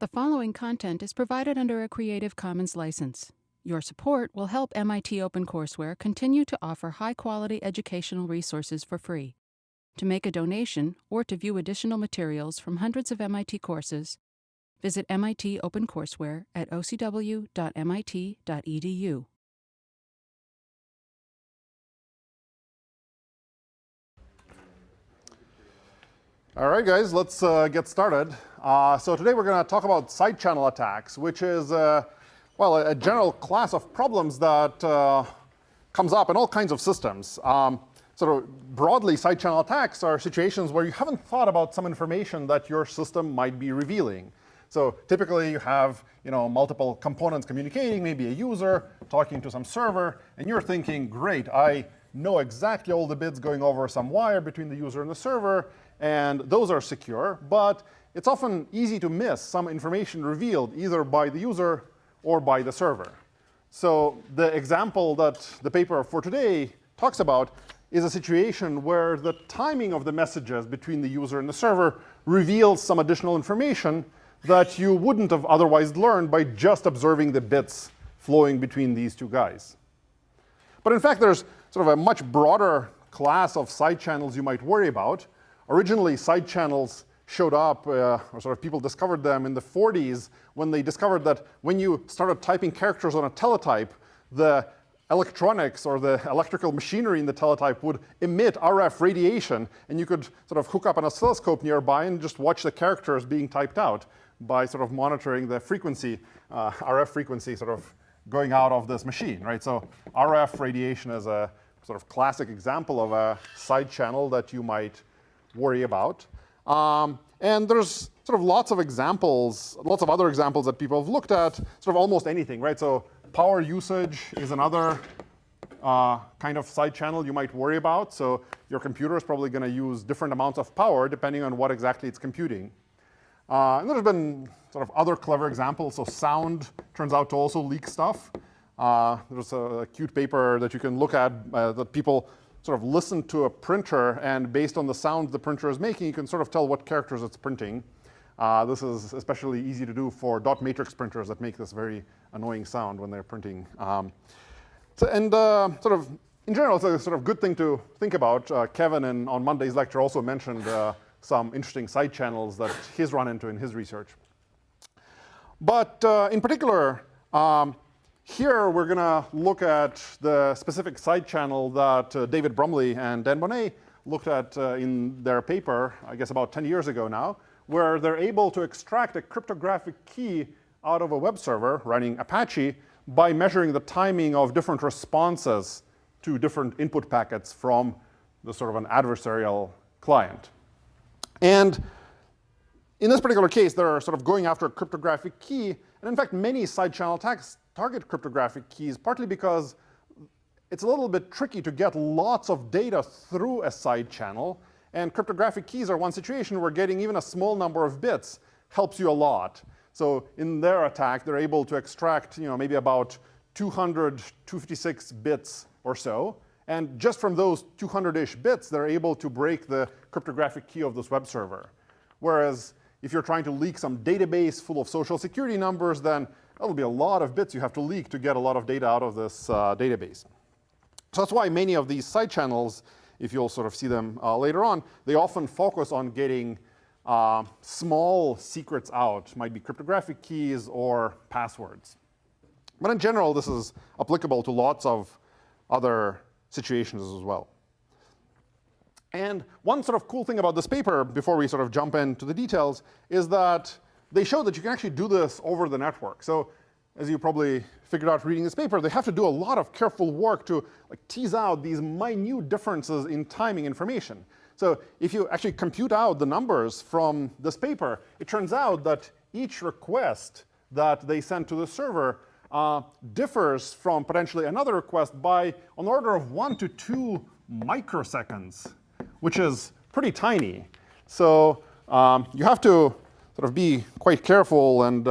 The following content is provided under a Creative Commons license. Your support will help MIT OpenCourseware continue to offer high-quality educational resources for free. To make a donation or to view additional materials from hundreds of MIT courses, visit MIT OpenCourseware at ocw.mit.edu. All right, guys, let's get started. So today we're going to talk about side channel attacks, which is, well, a general class of problems that comes up in all kinds of systems. Sort of broadly, side channel attacks are situations where you haven't thought about some information that your system might be revealing. So typically you have multiple components communicating, maybe a user talking to some server, and you're thinking, great, I know exactly all the bits going over some wire between the user and the server, and those are secure, but it's often easy to miss some information revealed either by the user or by the server. So the example that the paper for today talks about is a situation where the timing of the messages between the user and the server reveals some additional information that you wouldn't have otherwise learned by just observing the bits flowing between these two guys. But in fact, there's sort of a much broader class of side channels you might worry about. Originally, side channels showed up, or sort of people discovered them in the 40s when they discovered that when you started typing characters on a teletype, the electronics or the electrical machinery in the teletype would emit RF radiation, and you could sort of hook up an oscilloscope nearby and just watch the characters being typed out by sort of monitoring the frequency, RF frequency sort of going out of this machine, right? So RF radiation is a sort of classic example of a side channel that you might worry about. And there's sort of lots of examples, lots of other examples that people have looked at, sort of almost anything, right? So power usage is another kind of side channel you might worry about. So your computer is probably going to use different amounts of power depending on what exactly it's computing. And there's been sort of other clever examples. So sound turns out to also leak stuff. There's a cute paper that you can look at that people sort of listen to a printer, and based on the sound the printer is making, you can sort of tell what characters it's printing. This is especially easy to do for dot matrix printers that make this very annoying sound when they're printing. Sort of, in general, it's a sort of good thing to think about. Kevin, on Monday's lecture, also mentioned some interesting side channels that he's run into in his research. But in particular, here we're going to look at the specific side channel that David Brumley and Dan Bonnet looked at in their paper, I guess about 10 years ago now, where they're able to extract a cryptographic key out of a web server running Apache by measuring the timing of different responses to different input packets from the sort of an adversarial client. And in this particular case, they're sort of going after a cryptographic key. And in fact, many side channel attacks target cryptographic keys, partly because it's a little bit tricky to get lots of data through a side channel. And cryptographic keys are one situation where getting even a small number of bits helps you a lot. So in their attack, they're able to extract maybe about 256 bits or so. And just from those 200-ish bits, they're able to break the cryptographic key of this web server. Whereas if you're trying to leak some database full of social security numbers, then that'll be a lot of bits you have to leak to get a lot of data out of this database. So that's why many of these side channels, if you'll sort of see them later on, they often focus on getting small secrets out. Might be cryptographic keys or passwords. But in general, this is applicable to lots of other situations as well. And one sort of cool thing about this paper, before we sort of jump into the details, is that they show that you can actually do this over the network. So as you probably figured out reading this paper, they have to do a lot of careful work to tease out these minute differences in timing information. So if you actually compute out the numbers from this paper, it turns out that each request that they send to the server differs from potentially another request by an order of 1 to 2 microseconds, which is pretty tiny. So you have to sort of be quite careful, and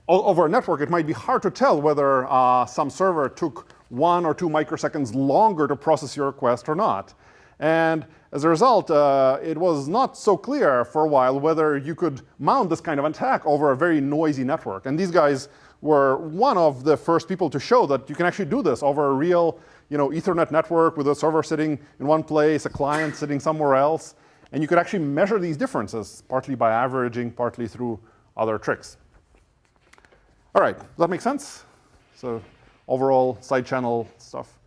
over a network, it might be hard to tell whether some server took 1 or 2 microseconds longer to process your request or not. And as a result, it was not so clear for a while whether you could mount this kind of attack over a very noisy network. And these guys were one of the first people to show that you can actually do this over a real Ethernet network with a server sitting in one place, a client sitting somewhere else. And you could actually measure these differences, partly by averaging, partly through other tricks. All right, does that make sense? So overall side channel stuff.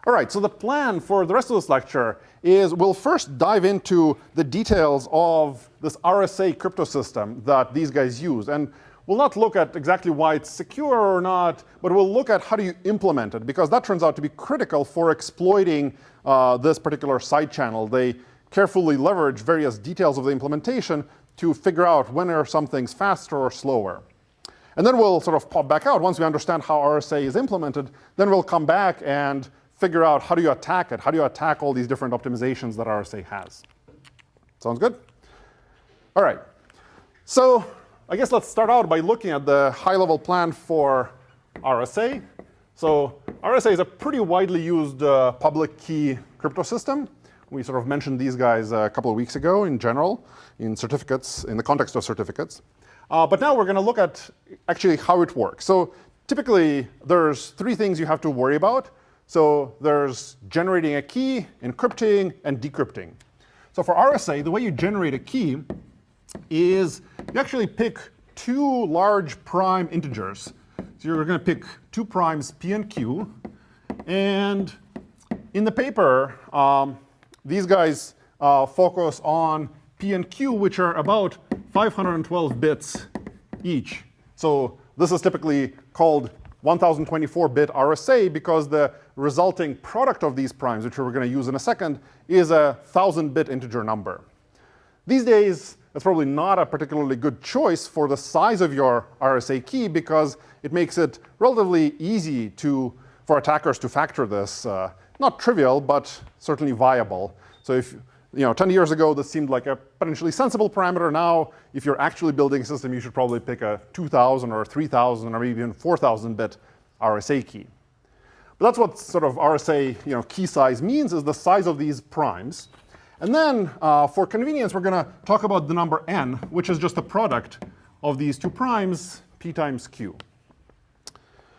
All right, so the plan for the rest of this lecture is we'll first dive into the details of this RSA crypto system that these guys use. And we'll not look at exactly why it's secure or not, but we'll look at how do you implement it, because that turns out to be critical for exploiting this particular side channel. They carefully leverage various details of the implementation to figure out when are some things faster or slower. And then we'll sort of pop back out once we understand how RSA is implemented. Then we'll come back and figure out how do you attack it? How do you attack all these different optimizations that RSA has? Sounds good? All right. So I guess let's start out by looking at the high-level plan for RSA. So RSA is a pretty widely used public key crypto system. We sort of mentioned these guys a couple of weeks ago in general, in certificates, in the context of certificates. But now we're going to look at actually how it works. So typically, there's three things you have to worry about. So there's generating a key, encrypting, and decrypting. So for RSA, the way you generate a key is you actually pick two large prime integers. So you're going to pick two primes, P and Q. And in the paper, these guys focus on P and Q, which are about 512 bits each. So this is typically called 1024-bit RSA because the resulting product of these primes, which we're going to use in a second, is a 1000-bit integer number. These days, that's probably not a particularly good choice for the size of your RSA key because it makes it relatively easy for attackers to factor this. Not trivial, but certainly viable. So if 10 years ago, this seemed like a potentially sensible parameter. Now, if you're actually building a system, you should probably pick a 2,000 or 3,000 or even 4,000-bit RSA key. But that's what sort of RSA key size means, is the size of these primes. And then, for convenience, we're going to talk about the number n, which is just the product of these two primes, p times q.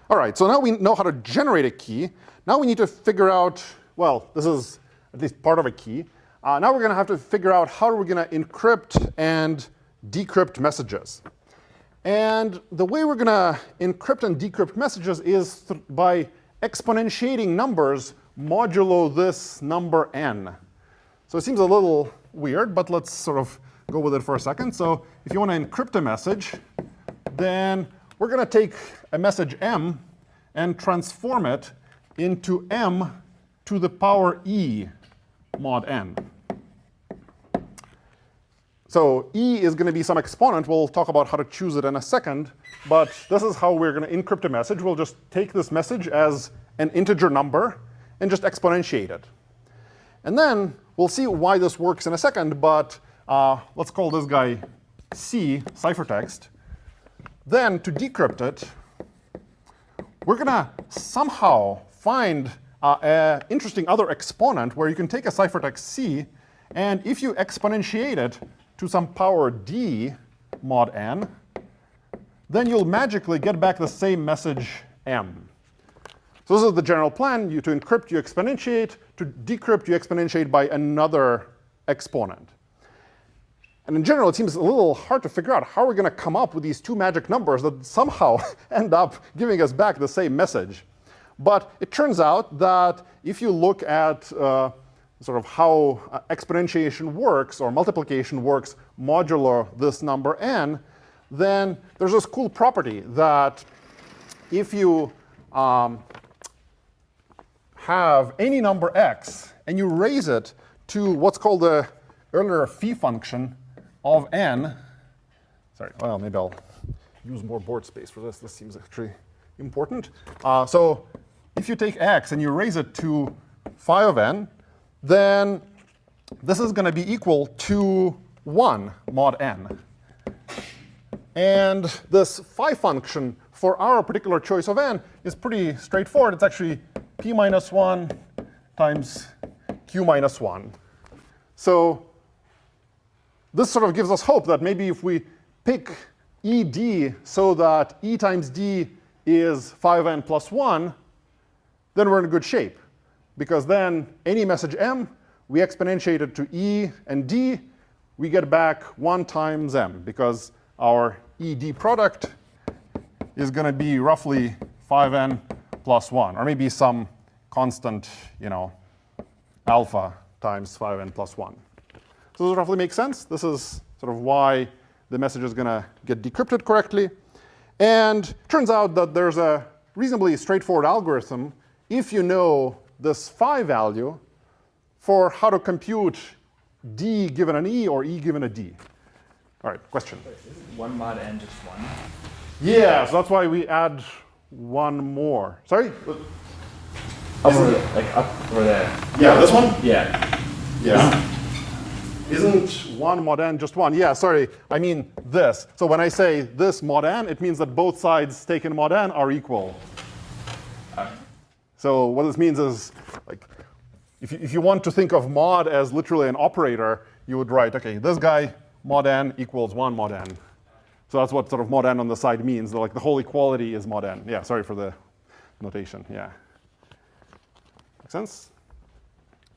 All right, so now we know how to generate a key. Now we need to figure out, well, this is at least part of a key. Now we're going to have to figure out how we're going to encrypt and decrypt messages. And the way we're going to encrypt and decrypt messages is by exponentiating numbers modulo this number n. So it seems a little weird, but let's sort of go with it for a second. So if you want to encrypt a message, then we're going to take a message m and transform it into m to the power e mod n. So e is going to be some exponent. We'll talk about how to choose it in a second. But this is how we're going to encrypt a message. We'll just take this message as an integer number and just exponentiate it. And then we'll see why this works in a second. But let's call this guy C, ciphertext. Then to decrypt it, we're going to somehow find an interesting other exponent where you can take a ciphertext C, and if you exponentiate it to some power d mod n, then you'll magically get back the same message m. So this is the general plan. To encrypt, you exponentiate. To decrypt, you exponentiate by another exponent. And in general, it seems a little hard to figure out how we're going to come up with these two magic numbers that somehow end up giving us back the same message. But it turns out that if you look at sort of how exponentiation works or multiplication works modulo this number n, then there's this cool property that if you have any number x and you raise it to what's called the earlier phi function of n, sorry, well, maybe I'll use more board space for this. This seems actually important. So if you take x and you raise it to phi of n, then this is going to be equal to 1 mod n. And this phi function for our particular choice of n is pretty straightforward. It's actually p minus 1 times q minus 1. So this sort of gives us hope that maybe if we pick ED so that E times D is 5n plus 1, then we're in good shape. Because then any message m, we exponentiate it to E and D, we get back 1 times m, because our ED product is going to be roughly 5n plus 1, or maybe some constant, alpha times 5n plus 1. So does it roughly make sense? This is sort of why the message is going to get decrypted correctly. And it turns out that there's a reasonably straightforward algorithm if you know this phi value for how to compute D given an E or E given a D. All right, question? Isn't one mod n just one? Yeah, so that's why we add one more. Sorry? Up over there. Yeah, this one? Yeah. Yeah. Isn't one mod n just one? Yeah, sorry, I mean this. So when I say this mod n, it means that both sides taken mod n are equal. So what this means is, like, if you want to think of mod as literally an operator, you would write, OK, this guy mod n equals 1 mod n. So that's what sort of mod n on the side means. Like the whole equality is mod n. Yeah, sorry for the notation. Yeah. Make sense?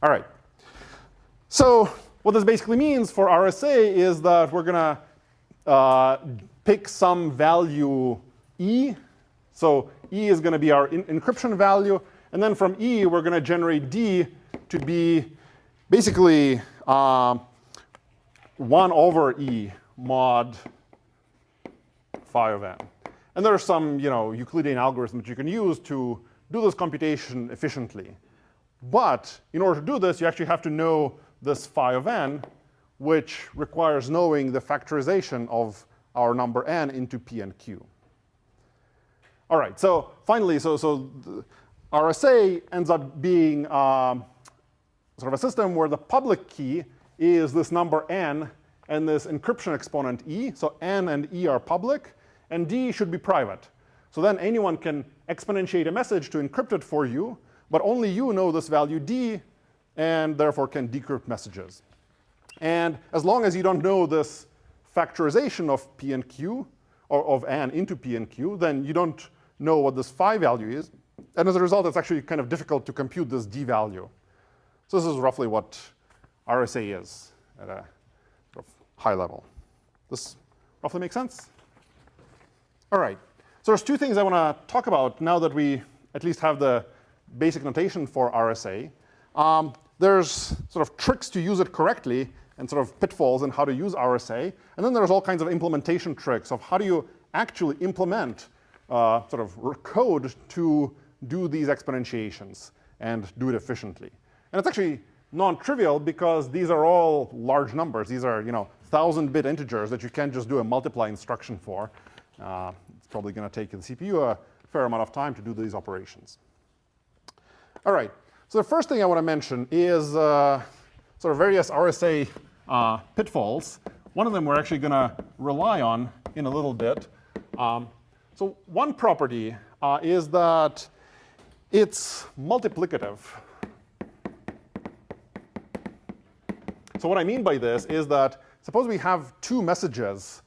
All right. So what this basically means for RSA is that we're going to pick some value E. So E is going to be our encryption value. And then from E, we're going to generate D to be basically 1 over E mod phi of n. And there are some Euclidean algorithms you can use to do this computation efficiently. But in order to do this, you actually have to know this phi of n, which requires knowing the factorization of our number n into P and Q. All right, so finally, so RSA ends up being sort of a system where the public key is this number n and this encryption exponent E. So n and E are public, and D should be private. So then anyone can exponentiate a message to encrypt it for you, but only you know this value D, and therefore can decrypt messages. And as long as you don't know this factorization of P and Q, or of n into P and Q, then you don't know what this phi value is. And as a result, it's actually kind of difficult to compute this D value. So this is roughly what RSA is at a sort of high level. This roughly makes sense? All right. So there's two things I want to talk about now that we at least have the basic notation for RSA. There's sort of tricks to use it correctly and sort of pitfalls in how to use RSA. And then there's all kinds of implementation tricks of how do you actually implement sort of code to do these exponentiations and do it efficiently. And it's actually non-trivial because these are all large numbers. These are 1,000-bit integers that you can't just do a multiply instruction for. It's probably going to take the CPU a fair amount of time to do these operations. All right. So the first thing I want to mention is sort of various RSA pitfalls. One of them we're actually going to rely on in a little bit. So one property is that it's multiplicative. So what I mean by this is that suppose we have two messages.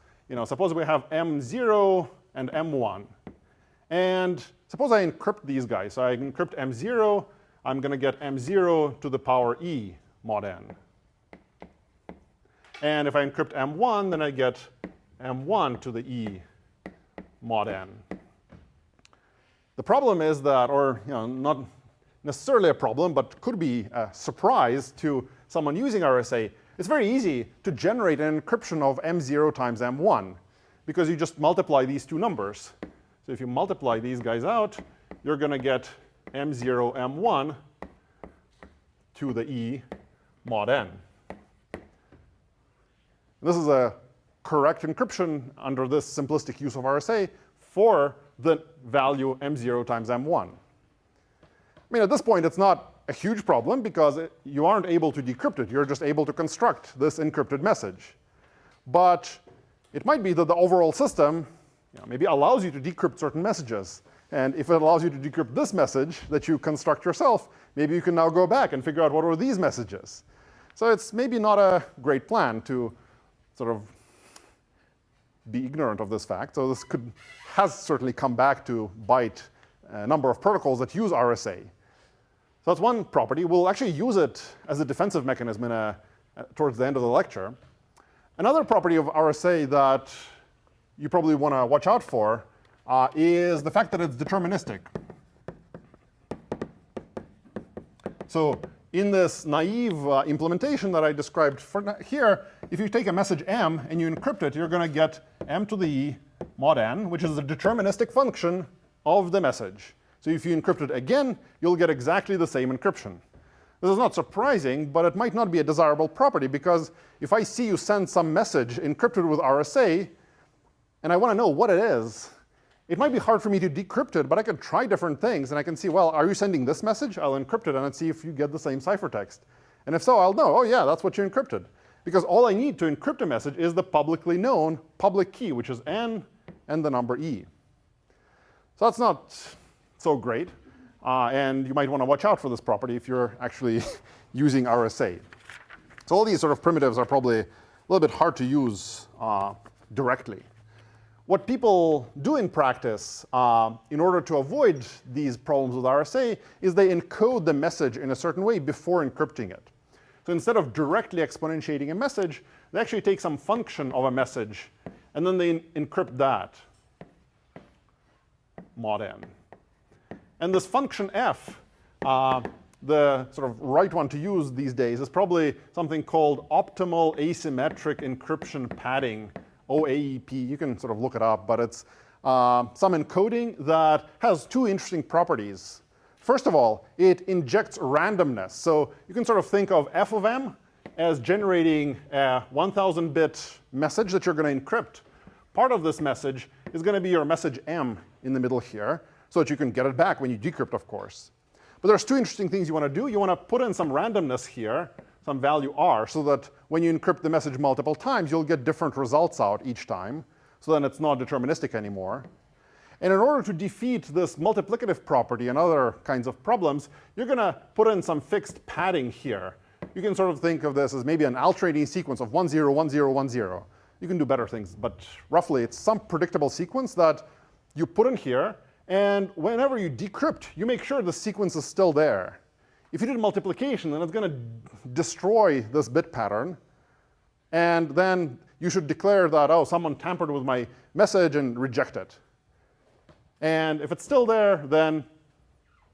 Suppose we have M0 and M1. And suppose I encrypt these guys. So I encrypt M0. I'm going to get M0 to the power E mod n. And if I encrypt M1, then I get M1 to the E mod n. The problem is that, or not necessarily a problem, but could be a surprise to someone using RSA, it's very easy to generate an encryption of M0 times M1, because you just multiply these two numbers. So if you multiply these guys out, you're going to get M0 M1 to the E mod n. This is a correct encryption under this simplistic use of RSA for the value M0 times M1. I mean, at this point, it's not a huge problem because you aren't able to decrypt it. You're just able to construct this encrypted message. But it might be that the overall system maybe allows you to decrypt certain messages. And if it allows you to decrypt this message that you construct yourself, maybe you can now go back and figure out what were these messages. So it's maybe not a great plan to sort of be ignorant of this fact. So this has certainly come back to bite a number of protocols that use RSA. So that's one property. We'll actually use it as a defensive mechanism towards the end of the lecture. Another property of RSA that you probably want to watch out for is the fact that it's deterministic. So in this naive implementation that I described here, if you take a message m and you encrypt it, you're going to get m to the e mod n, which is a deterministic function of the message. So if you encrypt it again, you'll get exactly the same encryption. This is not surprising, but it might not be a desirable property, because if I see you send some message encrypted with RSA, and I want to know what it is, it might be hard for me to decrypt it, but I can try different things, and I can see, well, are you sending this message? I'll encrypt it and see if you get the same ciphertext. And if so, I'll know, oh yeah, that's what you encrypted. Because all I need to encrypt a message is the publicly known public key, which is n and the number e. So that's not so great. And you might want to watch out for this property if you're actually using RSA. So all these sort of primitives are probably a little bit hard to use directly. What people do in practice in order to avoid these problems with RSA is they encode the message in a certain way before encrypting it. So instead of directly exponentiating a message, they actually take some function of a message, and then they encrypt that, mod n. And this function f, the sort of right one to use these days, is probably something called optimal asymmetric encryption padding, OAEP. You can sort of look it up, but it's some encoding that has two interesting properties. First of all, it injects randomness. So you can sort of think of f of m as generating a 1,000-bit message that you're going to encrypt. Part of this message is going to be your message m in the middle here, so that you can get it back when you decrypt, of course. But there's two interesting things you want to do. You want to put in some randomness here, some value r, so that when you encrypt the message multiple times, you'll get different results out each time. So then it's not deterministic anymore. And in order to defeat this multiplicative property and other kinds of problems, you're going to put in some fixed padding here. You can sort of think of this as maybe an alternating sequence of 1, 0, 1, 0, 1, 0. You can do better things, but roughly it's some predictable sequence that you put in here. And whenever you decrypt, you make sure the sequence is still there. If you did multiplication, then it's going to destroy this bit pattern. And then you should declare that, oh, someone tampered with my message, and reject it. And if it's still there, then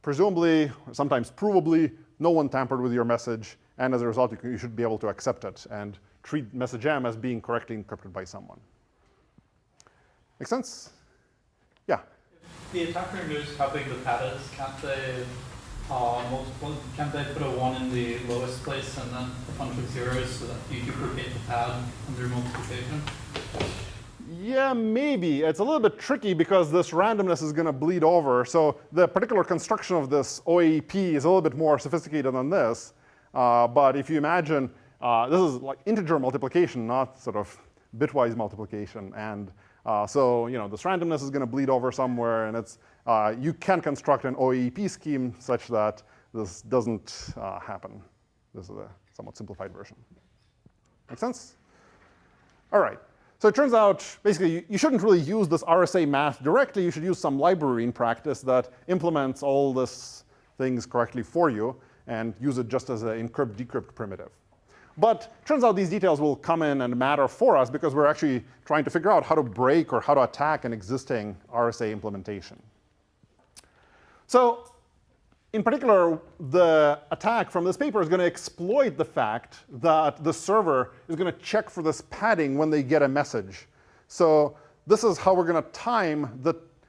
presumably, sometimes provably, no one tampered with your message. And as a result, you should be able to accept it and treat message m as being correctly encrypted by someone. Make sense? Yeah. The attacker knows how big the pad is. Can't they can't they put a 1 in the lowest place and then a bunch of zeros so that you duplicate the pad under multiplication? Yeah, maybe. It's a little bit tricky because this randomness is going to bleed over. So the particular construction of this OAEP is a little bit more sophisticated than this. But if you imagine, this is like integer multiplication, not sort of bitwise multiplication. And so this randomness is going to bleed over somewhere. And it's you can construct an OAEP scheme such that this doesn't happen. This is a somewhat simplified version. Make sense? All right. So it turns out, basically, you shouldn't really use this RSA math directly. You should use some library in practice that implements all these things correctly for you and use it just as an encrypt-decrypt primitive. But it turns out these details will come in and matter for us because we're actually trying to figure out how to break or how to attack an existing RSA implementation. So in particular, the attack from this paper is going to exploit the fact that the server is going to check for this padding when they get a message. So this is how we're going to time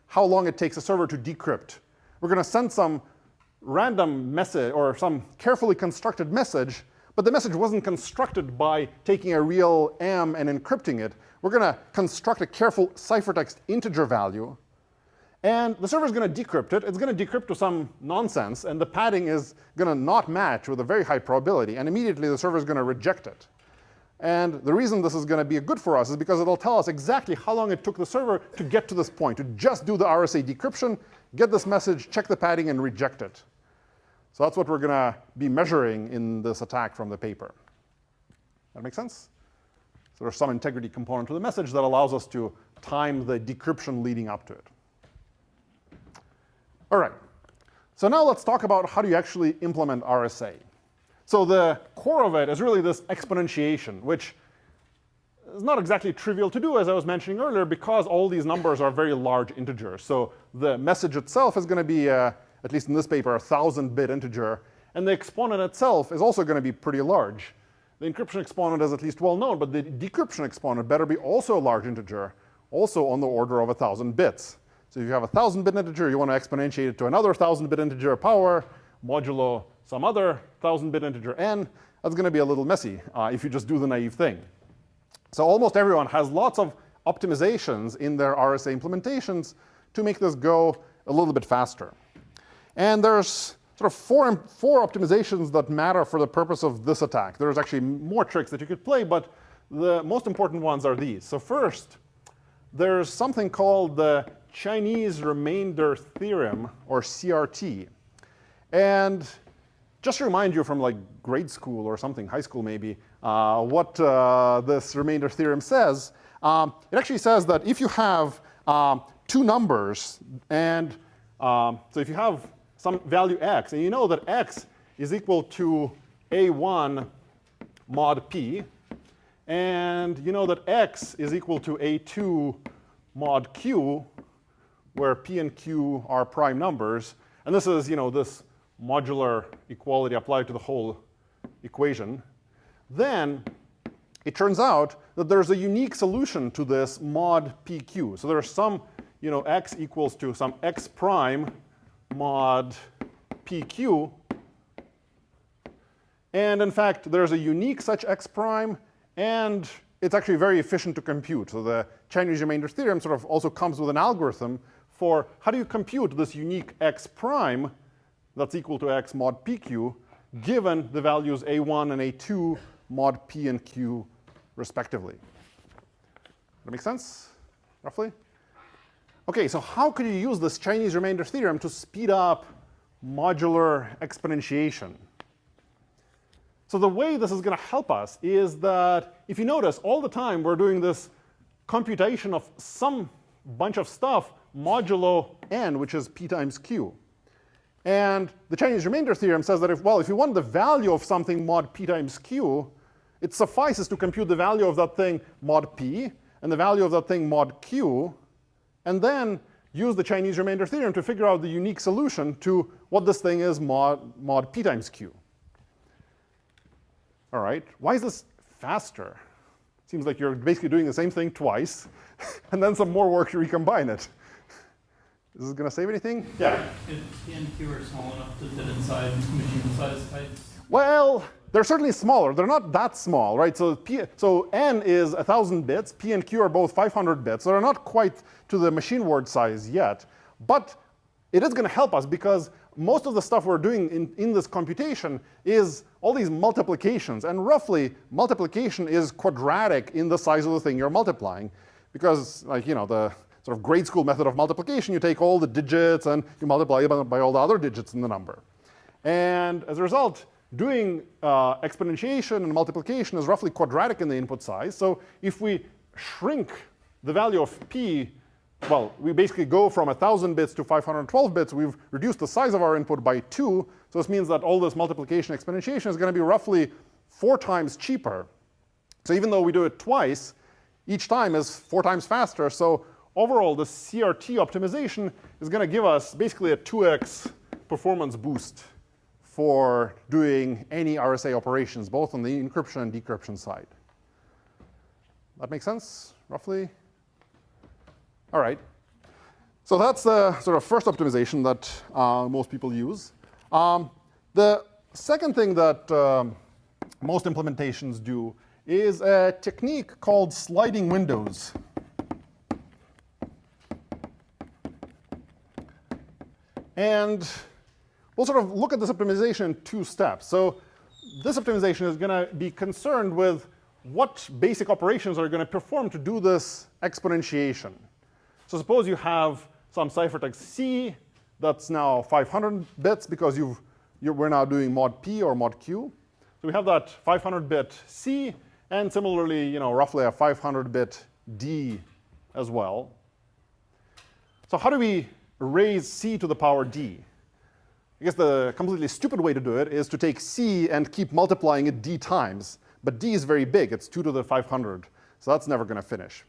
how long it takes a server to decrypt. We're going to send some random message or some carefully constructed message, but the message wasn't constructed by taking a real m and encrypting it. We're going to construct a careful ciphertext integer value. And the server is going to decrypt it. It's going to decrypt to some nonsense. And the padding is going to not match with a very high probability. And immediately, the server is going to reject it. And the reason this is going to be good for us is because it'll tell us exactly how long it took the server to get to this point, to just do the RSA decryption, get this message, check the padding, and reject it. So that's what we're going to be measuring in this attack from the paper. That makes sense? So there's some integrity component to the message that allows us to time the decryption leading up to it. All right. So now let's talk about how do you actually implement RSA. So the core of it is really this exponentiation, which is not exactly trivial to do, as I was mentioning earlier, because all these numbers are very large integers. So the message itself is going to be, at least in this paper, a 1,000-bit integer. And the exponent itself is also going to be pretty large. The encryption exponent is at least well known, but the decryption exponent better be also a large integer, also on the order of 1,000 bits. So if you have a 1,000-bit integer, you want to exponentiate it to another 1,000-bit integer power, modulo some other 1,000-bit integer n. That's going to be a little messy if you just do the naive thing. So almost everyone has lots of optimizations in their RSA implementations to make this go a little bit faster. And there's sort of four optimizations that matter for the purpose of this attack. There's actually more tricks that you could play, but the most important ones are these. So first, there's something called the Chinese remainder theorem, or CRT. And just to remind you from like grade school or something, high school maybe, what this remainder theorem says, it actually says that if you have two numbers, and so if you have some value x, and you know that x is equal to a1 mod p, and you know that x is equal to a2 mod q, where p and q are prime numbers, and this is this modular equality applied to the whole equation, then it turns out that there's a unique solution to this mod pq. So there's some x equals to some x prime mod pq. And in fact, there's a unique such x prime, and it's actually very efficient to compute. So the Chinese remainder theorem sort of also comes with an algorithm for how do you compute this unique x prime that's equal to x mod pq, given the values a1 and a2 mod p and q, respectively. That make sense, roughly? OK, so how could you use this Chinese remainder theorem to speed up modular exponentiation? So the way this is going to help us is that, if you notice, all the time we're doing this computation of some bunch of stuff modulo n, which is p times q. And the Chinese remainder theorem says that if you want the value of something mod p times q, it suffices to compute the value of that thing mod p and the value of that thing mod q, and then use the Chinese remainder theorem to figure out the unique solution to what this thing is mod p times q. All right, why is this faster? Seems like you're basically doing the same thing twice, and then some more work to recombine it. Is this going to save anything? Yeah? If p and q are small enough to fit inside machine size types? Well, they're certainly smaller. They're not that small, right? So n is 1,000 bits. P and q are both 500 bits. So they're not quite to the machine word size yet. But it is going to help us, because most of the stuff we're doing in this computation is all these multiplications. And roughly, multiplication is quadratic in the size of the thing you're multiplying. Because the sort of grade school method of multiplication, you take all the digits and you multiply by all the other digits in the number. And as a result, doing exponentiation and multiplication is roughly quadratic in the input size. So if we shrink the value of p, we basically go from 1,000 bits to 512 bits. We've reduced the size of our input by 2. So this means that all this multiplication exponentiation is going to be roughly 4 times cheaper. So even though we do it twice, each time is 4 times faster. So overall, the CRT optimization is going to give us basically a 2x performance boost for doing any RSA operations, both on the encryption and decryption side. That makes sense, roughly? All right. So that's the sort of first optimization that most people use. The second thing that most implementations do is a technique called sliding windows. And we'll sort of look at this optimization in 2 steps. So this optimization is going to be concerned with what basic operations are going to perform to do this exponentiation. So suppose you have some ciphertext C that's now 500 bits because we're now doing mod P or mod Q. So we have that 500-bit C, and similarly, roughly a 500-bit D as well. So how do we raise c to the power d? I guess the completely stupid way to do it is to take c and keep multiplying it d times. But d is very big. It's 2 to the 500. So that's never going to finish.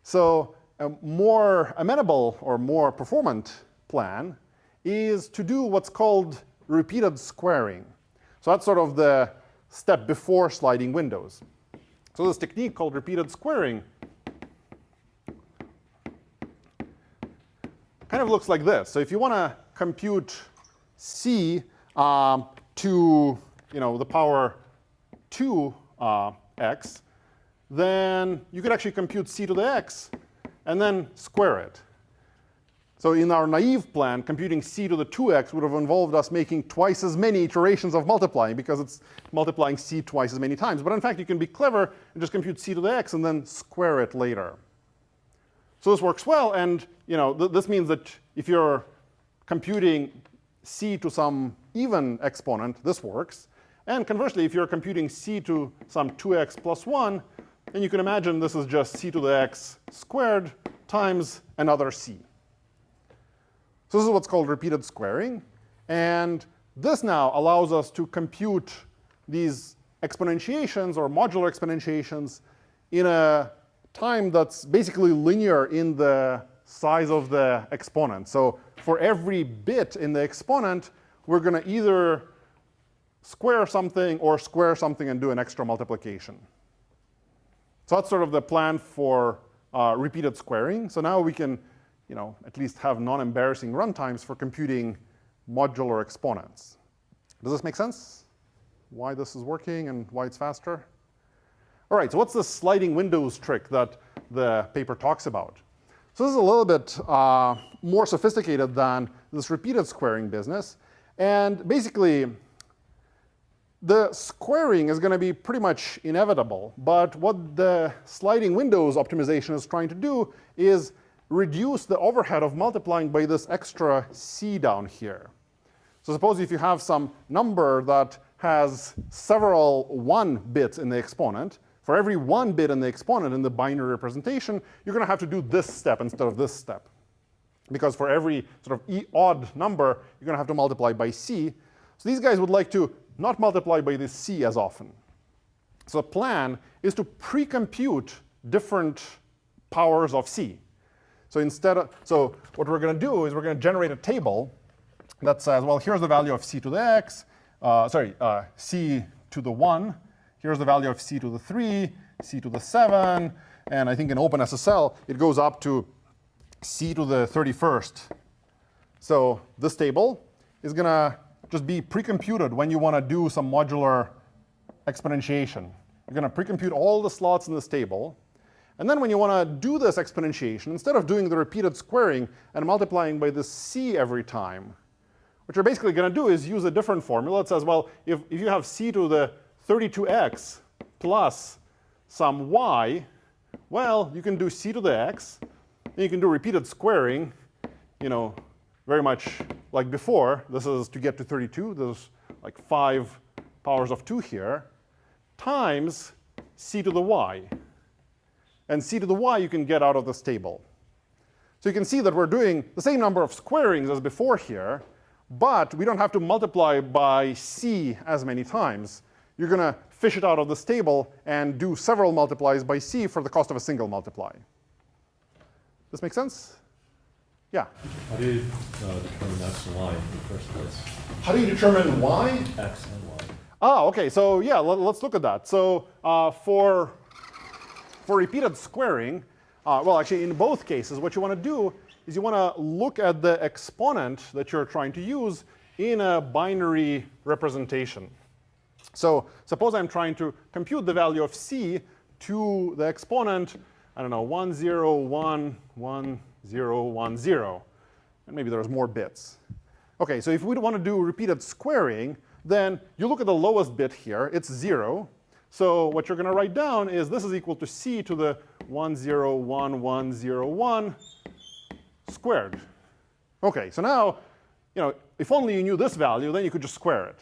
So a more amenable or more performant plan is to do what's called repeated squaring. So that's sort of the step before sliding windows. So this technique called repeated squaring kind of looks like this. So if you want to compute c to the power 2x, then you could actually compute c to the x and then square it. So in our naive plan, computing c to the 2x would have involved us making twice as many iterations of multiplying because it's multiplying c twice as many times. But in fact, you can be clever and just compute c to the x and then square it later. So this works well, and this means that if you're computing c to some even exponent, this works. And conversely, if you're computing c to some 2x plus 1, then you can imagine this is just c to the x squared times another c. So this is what's called repeated squaring. And this now allows us to compute these exponentiations or modular exponentiations in a time that's basically linear in the size of the exponent. So for every bit in the exponent, we're going to either square something or square something and do an extra multiplication. So that's sort of the plan for repeated squaring. So now we can at least have non-embarrassing runtimes for computing modular exponents. Does this make sense? Why this is working and why it's faster? All right, so what's the sliding windows trick that the paper talks about? So this is a little bit more sophisticated than this repeated squaring business. And basically, the squaring is going to be pretty much inevitable. But what the sliding windows optimization is trying to do is reduce the overhead of multiplying by this extra c down here. So suppose if you have some number that has several 1 bits in the exponent, for every 1 bit in the exponent in the binary representation, you're going to have to do this step instead of this step. Because for every sort of odd number, you're going to have to multiply by c. So these guys would like to not multiply by this c as often. So the plan is to pre-compute different powers of c. So what we're going to do is we're going to generate a table that says, well, here's the value of c to the x, c to the 1. Here's the value of c to the 3, c to the 7, and I think in OpenSSL, it goes up to c to the 31st. So this table is going to just be pre-computed when you want to do some modular exponentiation. You're going to pre-compute all the slots in this table. And then when you want to do this exponentiation, instead of doing the repeated squaring and multiplying by this c every time, what you're basically going to do is use a different formula. It says, well, if you have c to the 32x plus some y, well, you can do c to the x. And you can do repeated squaring, very much like before. This is to get to 32. There's like 5 powers of 2 here, times c to the y. And c to the y you can get out of this table. So you can see that we're doing the same number of squarings as before here, but we don't have to multiply by c as many times. You're going to fish it out of this table and do several multiplies by c for the cost of a single multiply. This make sense? Yeah? How do you determine x and y in the first place? How do you determine y? X and y. Ah, OK. So yeah, let's look at that. So for repeated squaring, well, actually, in both cases, what you want to do is you want to look at the exponent that you're trying to use in a binary representation. So suppose I'm trying to compute the value of c to the exponent, I don't know, 1, 0, 1, 1, 0, 1, 0. And maybe there's more bits. OK, so if we want to do repeated squaring, then you look at the lowest bit here. It's 0. So what you're going to write down is this is equal to c to the 1, 0, 1, 1, 0, 1 squared. OK, so now, if only you knew this value, then you could just square it.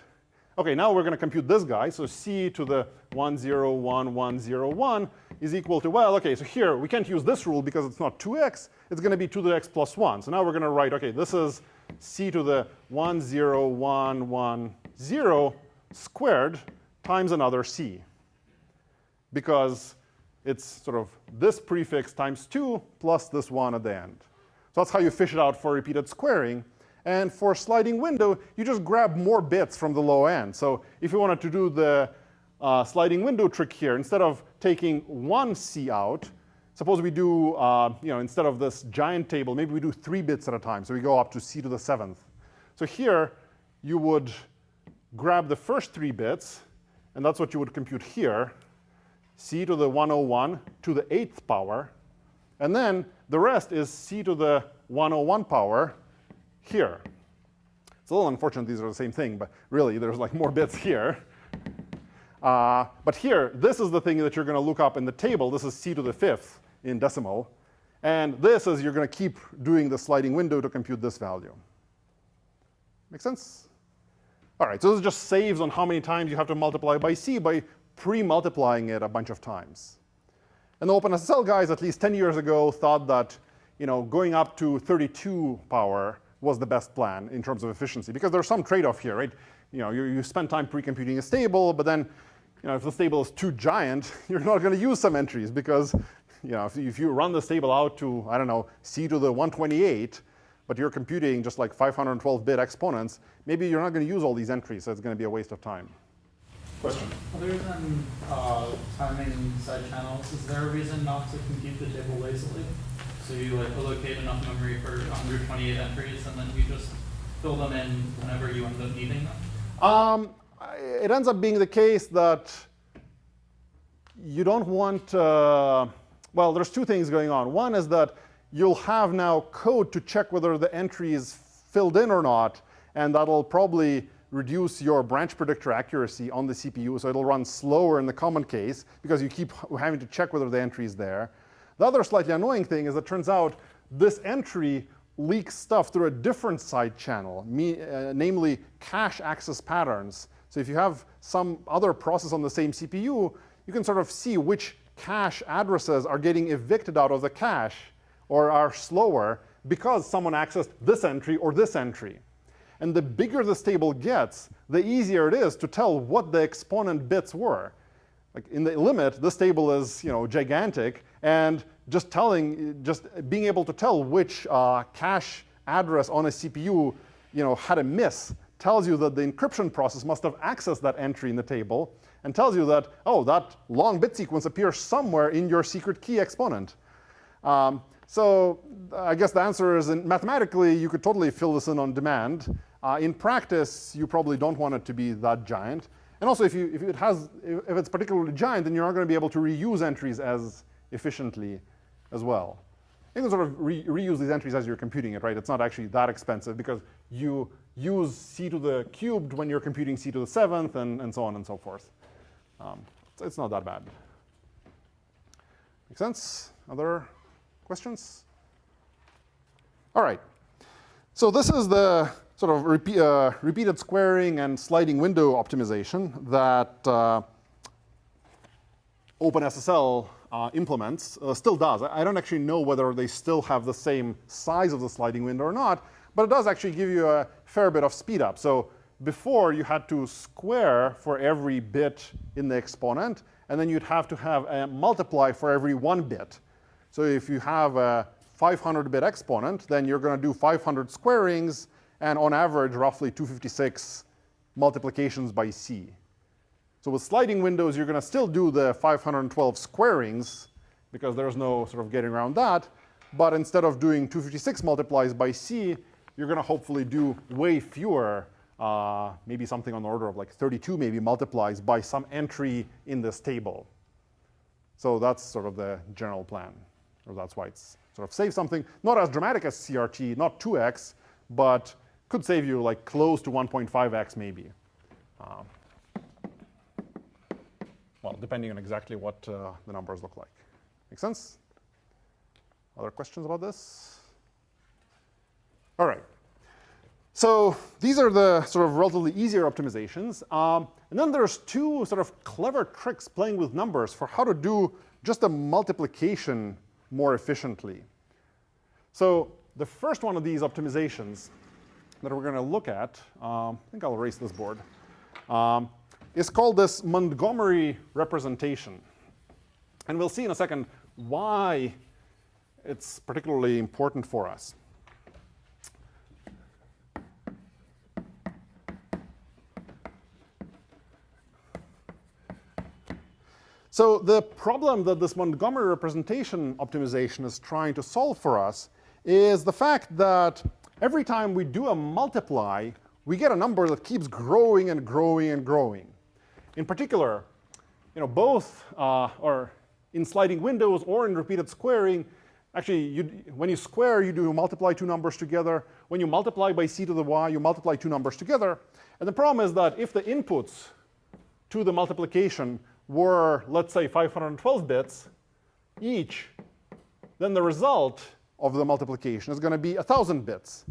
OK, now we're going to compute this guy. So c to the 1, 0, 1, 1, 0, 1 is equal to, well, OK, so here we can't use this rule because it's not 2x. It's going to be 2 to the x plus 1. So now we're going to write, OK, this is c to the 1, 0, 1, 1, 0 squared times another c, because it's sort of this prefix times 2 plus this 1 at the end. So that's how you fish it out for repeated squaring. And for sliding window, you just grab more bits from the low end. So if you wanted to do the sliding window trick here, instead of taking one c out, suppose we do, instead of this giant table, maybe we do 3 bits at a time. So we go up to c to the 7th. So here, you would grab the first 3 bits, and that's what you would compute here, c to the 101 to the 8th power. And then the rest is c to the 101 power here. It's a little unfortunate these are the same thing, but really, there's like more bits here. But here, this is the thing that you're going to look up in the table. This is c to the 5th in decimal. And this is you're going to keep doing the sliding window to compute this value. Make sense? All right, so this just saves on how many times you have to multiply by c by pre-multiplying it a bunch of times. And the OpenSSL guys, at least 10 years ago, thought that going up to 32 power was the best plan in terms of efficiency, because there's some trade-off here, right? You spend time pre-computing a stable, but then if the stable is too giant, you're not going to use some entries, because if you run the stable out to, I don't know, c to the 128, but you're computing just like 512-bit exponents, maybe you're not going to use all these entries, so it's going to be a waste of time. Question? Other than timing side channels, is there a reason not to compute the table lazily? So you allocate enough memory for 128 entries, and then you just fill them in whenever you end up needing them? It ends up being the case that you don't want, well, there's 2 things going on. One is that you'll have now code to check whether the entry is filled in or not, and that'll probably reduce your branch predictor accuracy on the CPU, so it'll run slower in the common case, because you keep having to check whether the entry is there. The other slightly annoying thing is it turns out this entry leaks stuff through a different side channel, namely cache access patterns. So if you have some other process on the same CPU, you can sort of see which cache addresses are getting evicted out of the cache or are slower because someone accessed this entry or this entry. And the bigger this table gets, the easier it is to tell what the exponent bits were. Like in the limit, this table is gigantic, and just being able to tell which cache address on a CPU had a miss tells you that the encryption process must have accessed that entry in the table, and tells you that, oh, that long bit sequence appears somewhere in your secret key exponent. So I guess the answer is, mathematically, you could totally fill this in on demand. In practice, you probably don't want it to be that giant. And also, if it's particularly giant, then you're not going to be able to reuse entries as efficiently as well. You can sort of reuse these entries as you're computing it, right? It's not actually that expensive, because you use c to the cubed when you're computing c to the 7th, and so on and so forth. So it's not that bad. Make sense? Other questions? All right. So this is the sort of repeated squaring and sliding window optimization that OpenSSL implements, still does. I don't actually know whether they still have the same size of the sliding window or not, but it does actually give you a fair bit of speed up. So before, you had to square for every bit in the exponent, and then you'd have to have a multiply for every 1 bit. So if you have a 500-bit exponent, then you're going to do 500 squarings, and on average, roughly 256 multiplications by c. So with sliding windows, you're going to still do the 512 squarings, because there's no sort of getting around that. But instead of doing 256 multiplies by c, you're going to hopefully do way fewer, maybe something on the order of like 32 maybe multiplies by some entry in this table. So that's sort of the general plan. Or that's why it's sort of saves something. Not as dramatic as CRT, not 2x, but could save you like close to 1.5x maybe. Well, depending on exactly what the numbers look like. Make sense? Other questions about this? All right. So these are the sort of relatively easier optimizations. And then there's two sort of clever tricks playing with numbers for how to do just a multiplication more efficiently. So the first one of these optimizations that we're going to look at, I think I'll erase this board, is called this Montgomery representation. And we'll see in a second why it's particularly important for us. So the problem that this Montgomery representation optimization is trying to solve for us is the fact that every time we do a multiply, we get a number that keeps growing and growing and growing. In particular, both or in sliding windows or in repeated squaring, actually, when you square, you do multiply two numbers together. When you multiply by c to the y, you multiply two numbers together. And the problem is that if the inputs to the multiplication were, let's say, 512 bits each, then the result of the multiplication is going to be 1,000 bits.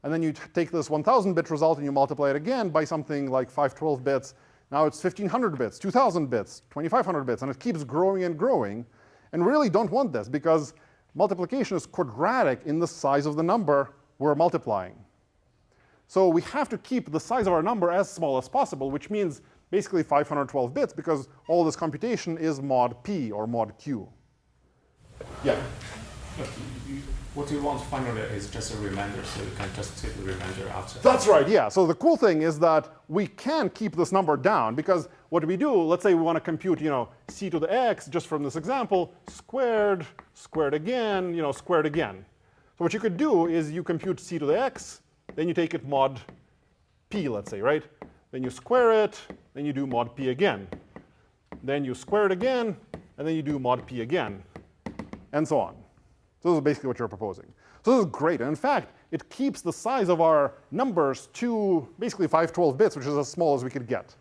And then you take this 1,000-bit result and you multiply it again by something like 512 bits. Now it's 1,500 bits, 2,000 bits, 2,500 bits, and it keeps growing and growing. And we really don't want this, because multiplication is quadratic in the size of the number we're multiplying. So we have to keep the size of our number as small as possible, which means basically 512 bits, because all this computation is mod p or mod q. Yeah? What you want finally is just a remainder, so you can just take the remainder after. That's right, yeah. So the cool thing is that we can keep this number down, because what do we do? Let's say we want to compute, c to the x, just from this example, squared, squared again, squared again. So what you could do is you compute c to the x, then you take it mod p, let's say, right? Then you square it, then you do mod p again. Then you square it again, and then you do mod p again, and so on. So this is basically what you're proposing. So this is great. And in fact, it keeps the size of our numbers to basically 512 bits, which is as small as we could get.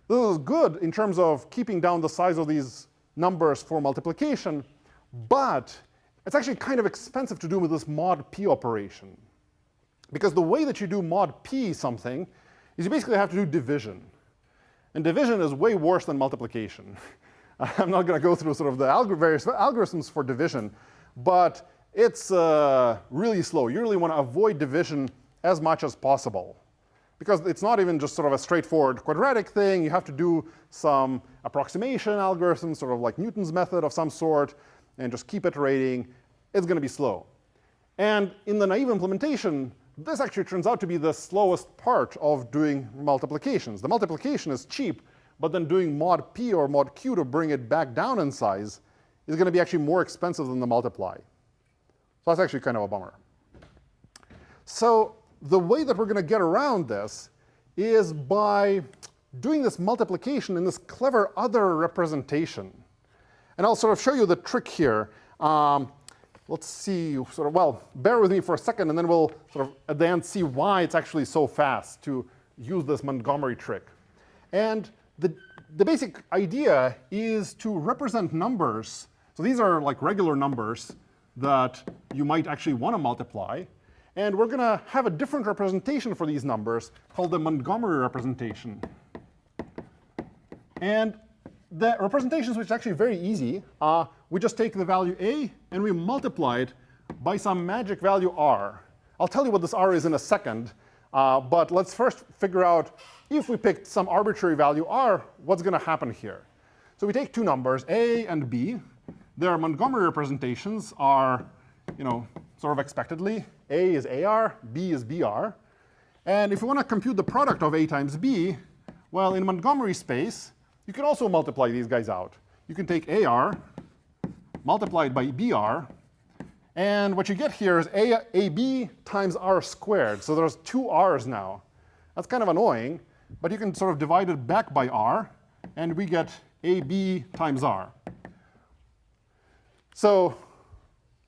This is good in terms of keeping down the size of these numbers for multiplication, but it's actually kind of expensive to do with this mod p operation. Because the way that you do mod p something is you basically have to do division. And division is way worse than multiplication. I'm not going to go through sort of the various algorithms for division, but it's really slow. You really want to avoid division as much as possible, because it's not even just sort of a straightforward quadratic thing. You have to do some approximation algorithm, sort of like Newton's method of some sort, and just keep iterating. It's going to be slow. And in the naive implementation, this actually turns out to be the slowest part of doing multiplications. The multiplication is cheap, but then doing mod p or mod q to bring it back down in size is going to be actually more expensive than the multiply. So that's actually kind of a bummer. So the way that we're going to get around this is by doing this multiplication in this clever other representation. And I'll sort of show you the trick here. Let's see, bear with me for a second, and then we'll sort of at the end see why it's actually so fast to use this Montgomery trick. And the basic idea is to represent numbers. So these are like regular numbers that you might actually want to multiply. And we're going to have a different representation for these numbers called the Montgomery representation. And the representation is actually very easy. We just take the value a and we multiply it by some magic value r. I'll tell you what this r is in a second, but let's first figure out if we picked some arbitrary value r, what's going to happen here. So we take two numbers, a and b. Their Montgomery representations are, sort of expectedly. A is AR, B is BR. And if we want to compute the product of A times B, well, in Montgomery space, you can also multiply these guys out. You can take AR, multiplied by BR, and what you get here is AB times R squared. So there's two R's now. That's kind of annoying, but you can sort of divide it back by R, and we get AB times R. So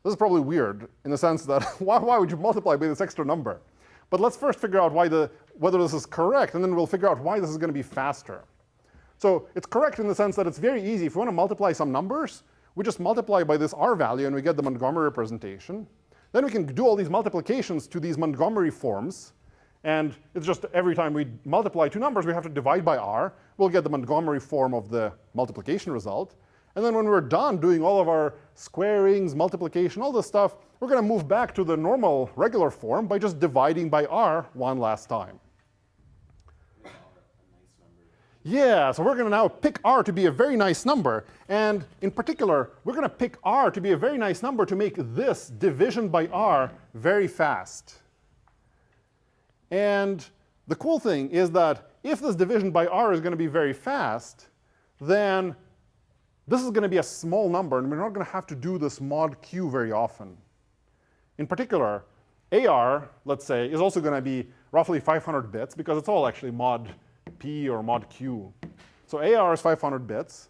this is probably weird in the sense that why would you multiply by this extra number? But let's first figure out whether this is correct, and then we'll figure out why this is going to be faster. So it's correct in the sense that it's very easy. If we want to multiply some numbers, we just multiply by this R value, and we get the Montgomery representation. Then we can do all these multiplications to these Montgomery forms. And it's just every time we multiply two numbers, we have to divide by r. We'll get the Montgomery form of the multiplication result. And then when we're done doing all of our squarings, multiplication, all this stuff, we're going to move back to the normal, regular form by just dividing by r one last time. Yeah, so we're going to now pick r to be a very nice number. And in particular, we're going to pick r to be a very nice number to make this division by r very fast. And the cool thing is that if this division by r is going to be very fast, then this is going to be a small number, and we're not going to have to do this mod q very often. In particular, AR, let's say, is also going to be roughly 500 bits, because it's all actually mod P or mod Q. So AR is 500 bits.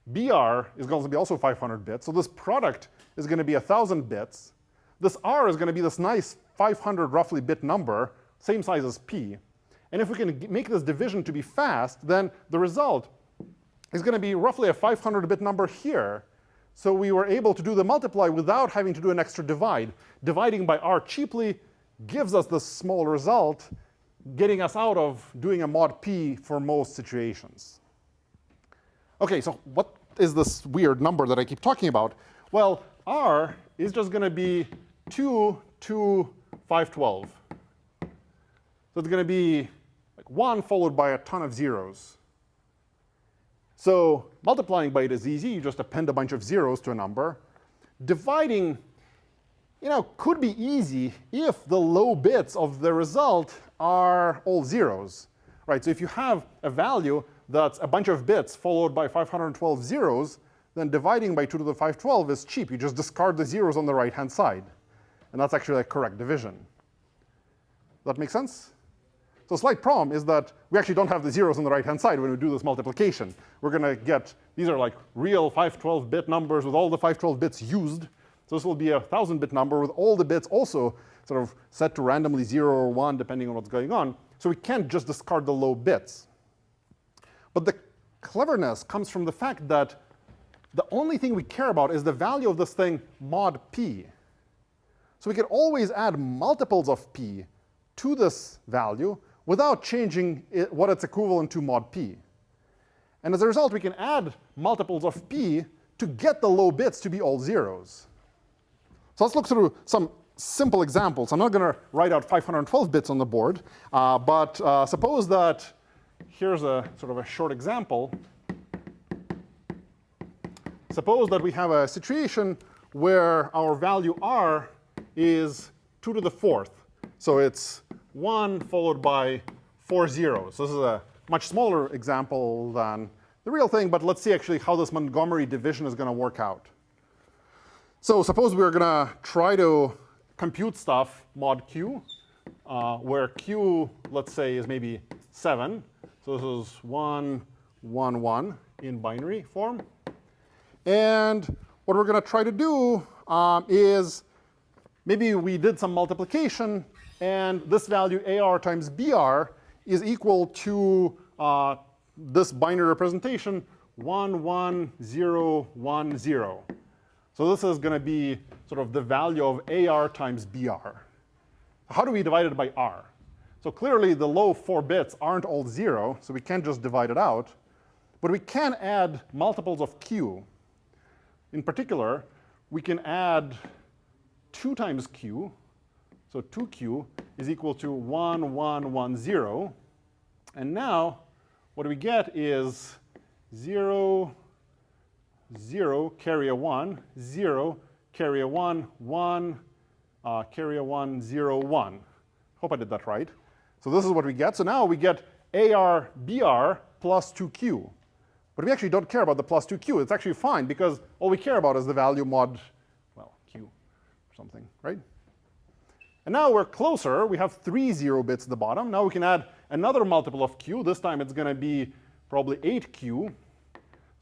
BR is going to be also 500 bits. So this product is going to be 1,000 bits. This R is going to be this nice 500 roughly bit number, same size as P. And if we can make this division to be fast, then the result is going to be roughly a 500-bit number here. So we were able to do the multiply without having to do an extra divide. Dividing by r cheaply gives us this small result, getting us out of doing a mod p for most situations. OK, so what is this weird number that I keep talking about? Well, r is just going to be 2 to 512. So it's going to be like 1 followed by a ton of zeros. So multiplying by it is easy. You just append a bunch of zeros to a number. Dividing, could be easy if the low bits of the result are all zeros. Right? So if you have a value that's a bunch of bits followed by 512 zeros, then dividing by 2 to the 512 is cheap. You just discard the zeros on the right-hand side. And that's actually a correct division. Does that make sense? So a slight problem is that we actually don't have the zeros on the right-hand side when we do this multiplication. We're going to get, these are like real 512-bit numbers with all the 512 bits used. So this will be a 1,000-bit number with all the bits also sort of set to randomly 0 or 1, depending on what's going on. So we can't just discard the low bits. But the cleverness comes from the fact that the only thing we care about is the value of this thing mod p. So we can always add multiples of p to this value without changing what it's equivalent to mod p. And as a result, we can add multiples of p to get the low bits to be all zeros. So let's look through some simple examples. I'm not going to write out 512 bits on the board, but suppose that here's a sort of a short example. Suppose that we have a situation where our value r is 2 to the 4th. So it's 1 followed by 4 zeros. So this is a much smaller example than the real thing, but let's see actually how this Montgomery division is going to work out. So suppose we're going to try to compute stuff mod q, where q, let's say, is maybe 7. So this is 1, 1, 1 in binary form. And what we're going to try to do is maybe we did some multiplication, and this value AR times BR is equal to this binary representation 1, 1, 0, 1, 0. So this is going to be sort of the value of AR times BR. How do we divide it by R? So clearly, the low 4 bits aren't all 0, so we can't just divide it out. But we can add multiples of q. In particular, we can add 2 times q. So 2q is equal to 1, 1, 1, 0. And now what we get is 0, 0, carry a 1, 0, carry a 1, 1, carry a 1, 0, 1. Hope I did that right. So this is what we get. So now we get AR, BR plus 2q. But we actually don't care about the plus 2q. It's actually fine, because all we care about is the value mod, well, q or something, right? And now we're closer. We have 3 0 bits at the bottom. Now we can add another multiple of q. This time it's going to be probably 8q.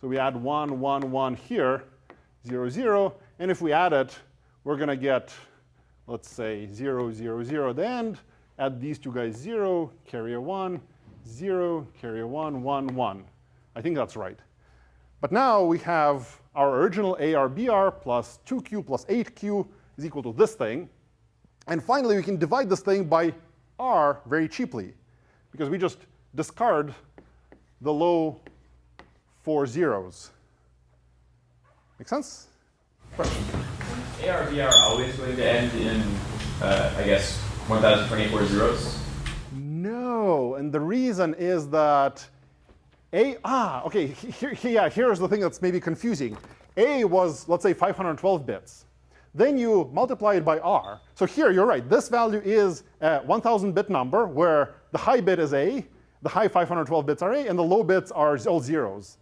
So we add 1, 1, 1 here, 0, 0. And if we add it, we're going to get, let's say, 0, 0, 0 at the end. Add these two guys 0, carry a 1, 0, carry a 1, 1, 1. I think that's right. But now we have our original AR, BR plus 2q plus 8q is equal to this thing. And finally, we can divide this thing by r very cheaply, because we just discard the low 4 zeros. Make sense? Question. Is ARVR always going to end in, I guess, 1024 zeros? No, and the reason is that okay, here's the thing that's maybe confusing. A was, let's say, 512 bits. Then you multiply it by r. So here, you're right. This value is a 1,000-bit number, where the high bit is a, the high 512 bits are a, and the low bits are all zeros.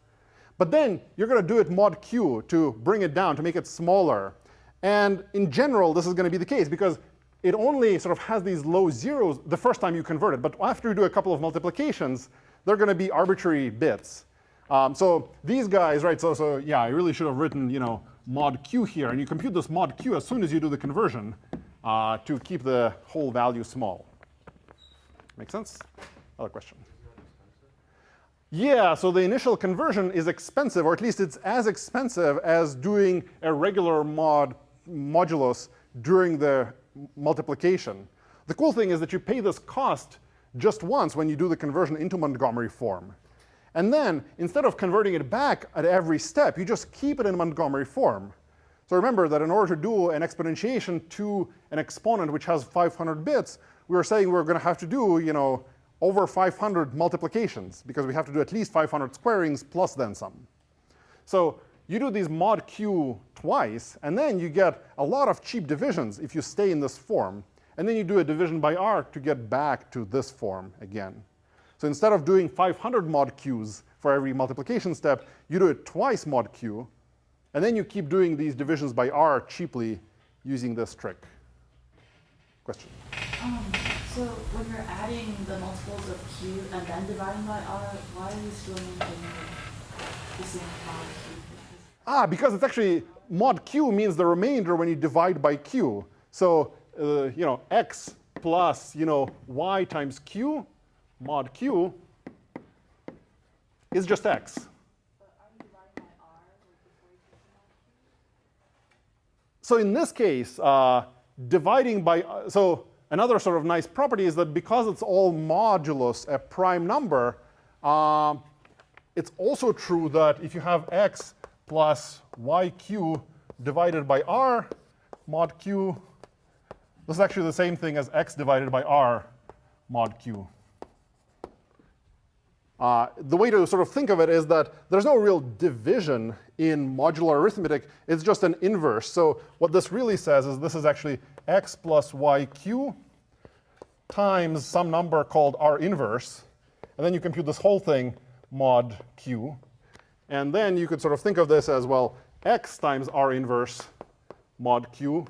But then you're going to do it mod q to bring it down, to make it smaller. And in general, this is going to be the case, because it only sort of has these low zeros the first time you convert it. But after you do a couple of multiplications, they're going to be arbitrary bits. So these guys, right, so yeah, I really should have written, mod q here. And you compute this mod q as soon as you do the conversion to keep the whole value small. Make sense? Other question? Yeah, so the initial conversion is expensive, or at least it's as expensive as doing a regular modulus during the multiplication. The cool thing is that you pay this cost just once when you do the conversion into Montgomery form. And then, instead of converting it back at every step, you just keep it in Montgomery form. So remember that in order to do an exponentiation to an exponent which has 500 bits, we were saying we're going to have to do, over 500 multiplications, because we have to do at least 500 squarings plus then some. So you do these mod q twice, and then you get a lot of cheap divisions if you stay in this form. And then you do a division by r to get back to this form again. So instead of doing 500 mod q's for every multiplication step, you do it twice mod q. And then you keep doing these divisions by r cheaply using this trick. Question? So when you're adding the multiples of q and then dividing by r, why are you still maintaining the same mod q? Because it's actually mod q means the remainder when you divide by q. So x plus y times q, mod q, is just x. But are you dividing by r before you put the mod q? So in this case, dividing by so another sort of nice property is that because it's all modulus a prime number, it's also true that if you have x plus yq divided by r mod q, this is actually the same thing as x divided by r mod q. The way to sort of think of it is that there's no real division in modular arithmetic. It's just an inverse. So what this really says is this is actually x plus yq times some number called r inverse. And then you compute this whole thing mod q. And then you could sort of think of this as, well, x times r inverse mod q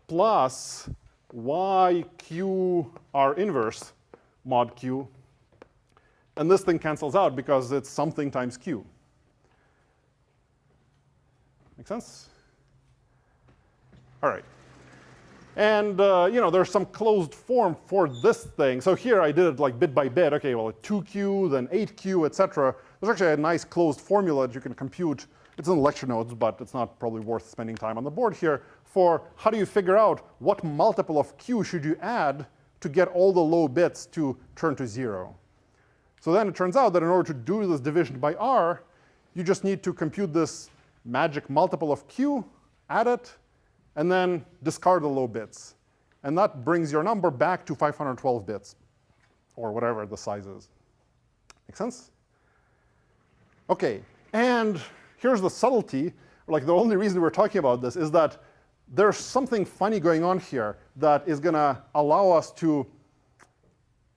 plus yq r inverse mod q. And this thing cancels out because it's something times q. Make sense? All right. And there's some closed form for this thing. So here I did it like bit by bit. OK, well, 2q, then 8q, et cetera. There's actually a nice closed formula that you can compute. It's in the lecture notes, but it's not probably worth spending time on the board here for how do you figure out what multiple of q should you add to get all the low bits to turn to 0. So then it turns out that in order to do this division by r, you just need to compute this magic multiple of q, add it, and then discard the low bits. And that brings your number back to 512 bits, or whatever the size is. Make sense? OK, and here's the subtlety. Like, the only reason we're talking about this is that there's something funny going on here that is going to allow us to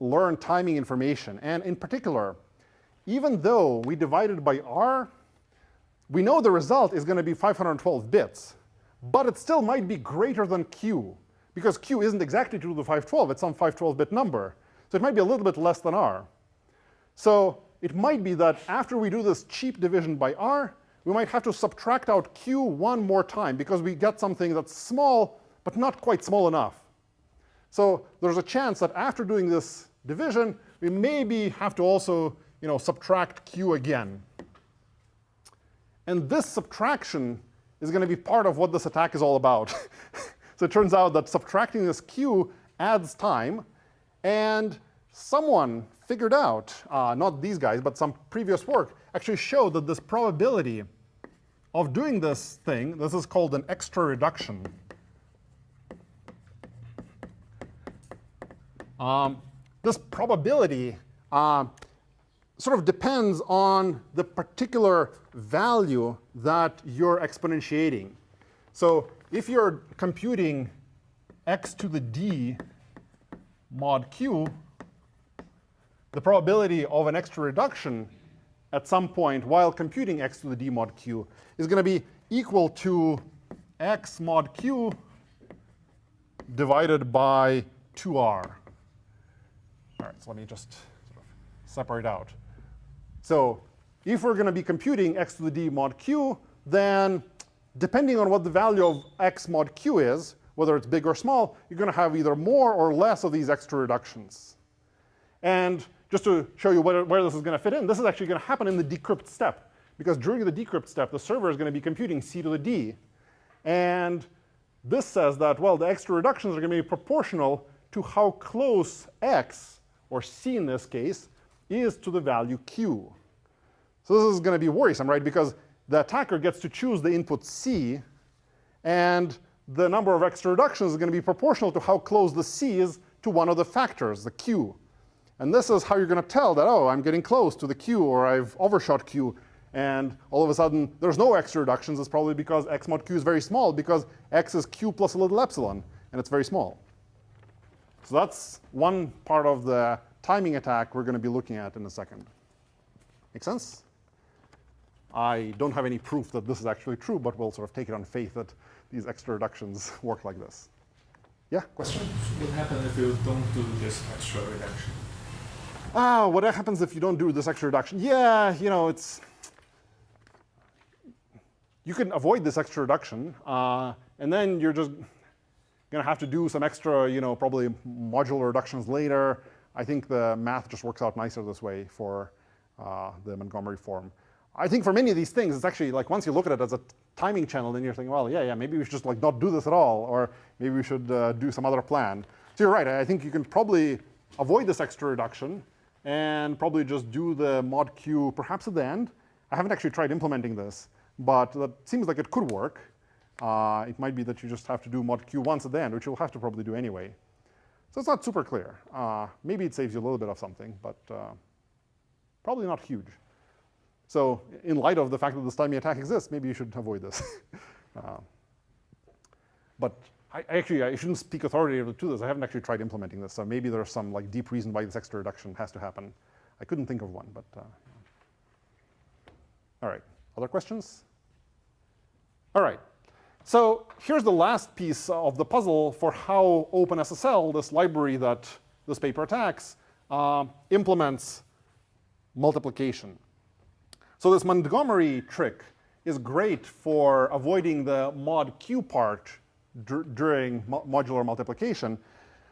learn timing information. And in particular, even though we divided by r, we know the result is going to be 512 bits. But it still might be greater than q, because q isn't exactly 2 to the 512. It's some 512-bit number. So it might be a little bit less than r. So it might be that after we do this cheap division by r, we might have to subtract out q one more time, because we get something that's small, but not quite small enough. So there's a chance that after doing this division, we maybe have to also subtract q again. And this subtraction is going to be part of what this attack is all about. So it turns out that subtracting this q adds time. And someone figured out, not these guys, but some previous work, actually showed that this probability of doing this thing, this is called an extra reduction. This probability sort of depends on the particular value that you're exponentiating. So if you're computing x to the d mod q, the probability of an extra reduction at some point while computing x to the d mod q is going to be equal to x mod q divided by 2r. All right, so let me just sort of separate out. So if we're going to be computing x to the d mod q, then depending on what the value of x mod q is, whether it's big or small, you're going to have either more or less of these extra reductions. And just to show you where this is going to fit in, this is actually going to happen in the decrypt step. Because during the decrypt step, the server is going to be computing c to the d. And this says that, well, the extra reductions are going to be proportional to how close x, or c in this case, is to the value q. So this is going to be worrisome, right? Because the attacker gets to choose the input c, and the number of extra reductions is going to be proportional to how close the c is to one of the factors, the q. And this is how you're going to tell that, oh, I'm getting close to the q, or I've overshot q. And all of a sudden, there's no extra reductions. It's probably because x mod q is very small, because x is q plus a little epsilon, and it's very small. So that's one part of the timing attack we're going to be looking at in a second. Make sense? I don't have any proof that this is actually true, but we'll sort of take it on faith that these extra reductions work like this. Yeah, question? What happens if you don't do this extra reduction? What happens if you don't do this extra reduction? Yeah, you know, you can avoid this extra reduction, and then you're just going to have to do some extra, probably modular reductions later. I think the math just works out nicer this way for the Montgomery form. I think for many of these things, it's actually like once you look at it as a timing channel, then you're thinking, well, yeah, maybe we should just like not do this at all, or maybe we should do some other plan. So you're right. I think you can probably avoid this extra reduction and probably just do the mod q perhaps at the end. I haven't actually tried implementing this, but that seems like it could work. It might be that you just have to do mod q once at the end, which you'll have to probably do anyway. So it's not super clear. Maybe it saves you a little bit of something, but probably not huge. So in light of the fact that this timing attack exists, maybe you should avoid this. But I shouldn't speak authoritatively to this. I haven't actually tried implementing this. So maybe there's some like deep reason why this extra reduction has to happen. I couldn't think of one, but all right. Other questions? All right. So here's the last piece of the puzzle for how OpenSSL, this library that this paper attacks, implements multiplication. So this Montgomery trick is great for avoiding the mod q part during modular multiplication.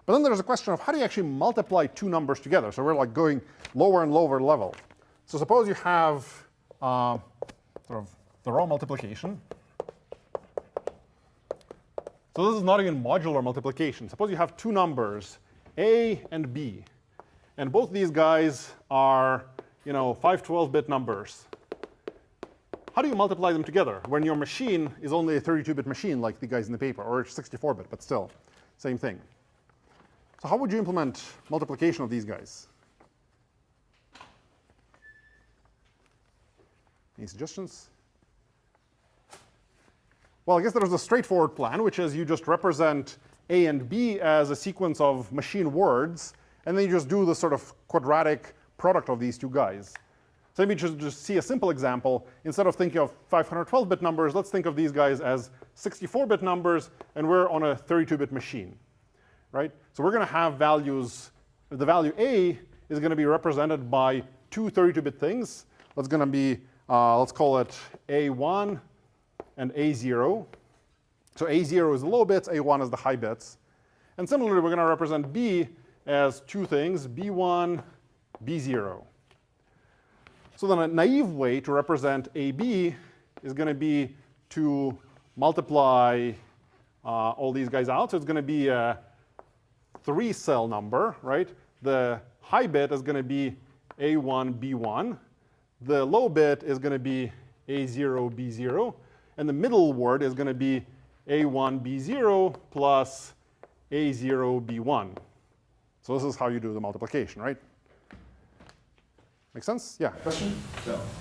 But then there's a question of how do you actually multiply two numbers together? So we're like going lower and lower level. So suppose you have sort of the raw multiplication. So this is not even modular multiplication. Suppose you have two numbers, a and b. And both these guys are 512-bit numbers. How do you multiply them together when your machine is only a 32-bit machine like the guys in the paper, or 64-bit, but still, same thing. So how would you implement multiplication of these guys? Any suggestions? Well, I guess there's a straightforward plan, which is you just represent a and b as a sequence of machine words, and then you just do the sort of quadratic product of these two guys. So let me just see a simple example. Instead of thinking of 512-bit numbers, let's think of these guys as 64-bit numbers, and we're on a 32-bit machine, right? So we're going to have values. The value a is going to be represented by two 32-bit things. That's going to be, let's call it a1 and a0. So a0 is the low bits, a1 is the high bits. And similarly, we're going to represent b as two things, b1, b0. So then a naive way to represent AB is going to be to multiply all these guys out. So it's going to be a 3-cell number, right? The high bit is going to be A1, B1. The low bit is going to be A0, B0. And the middle word is going to be A1, B0 plus A0, B1. So this is how you do the multiplication, right? Make sense? Yeah, question?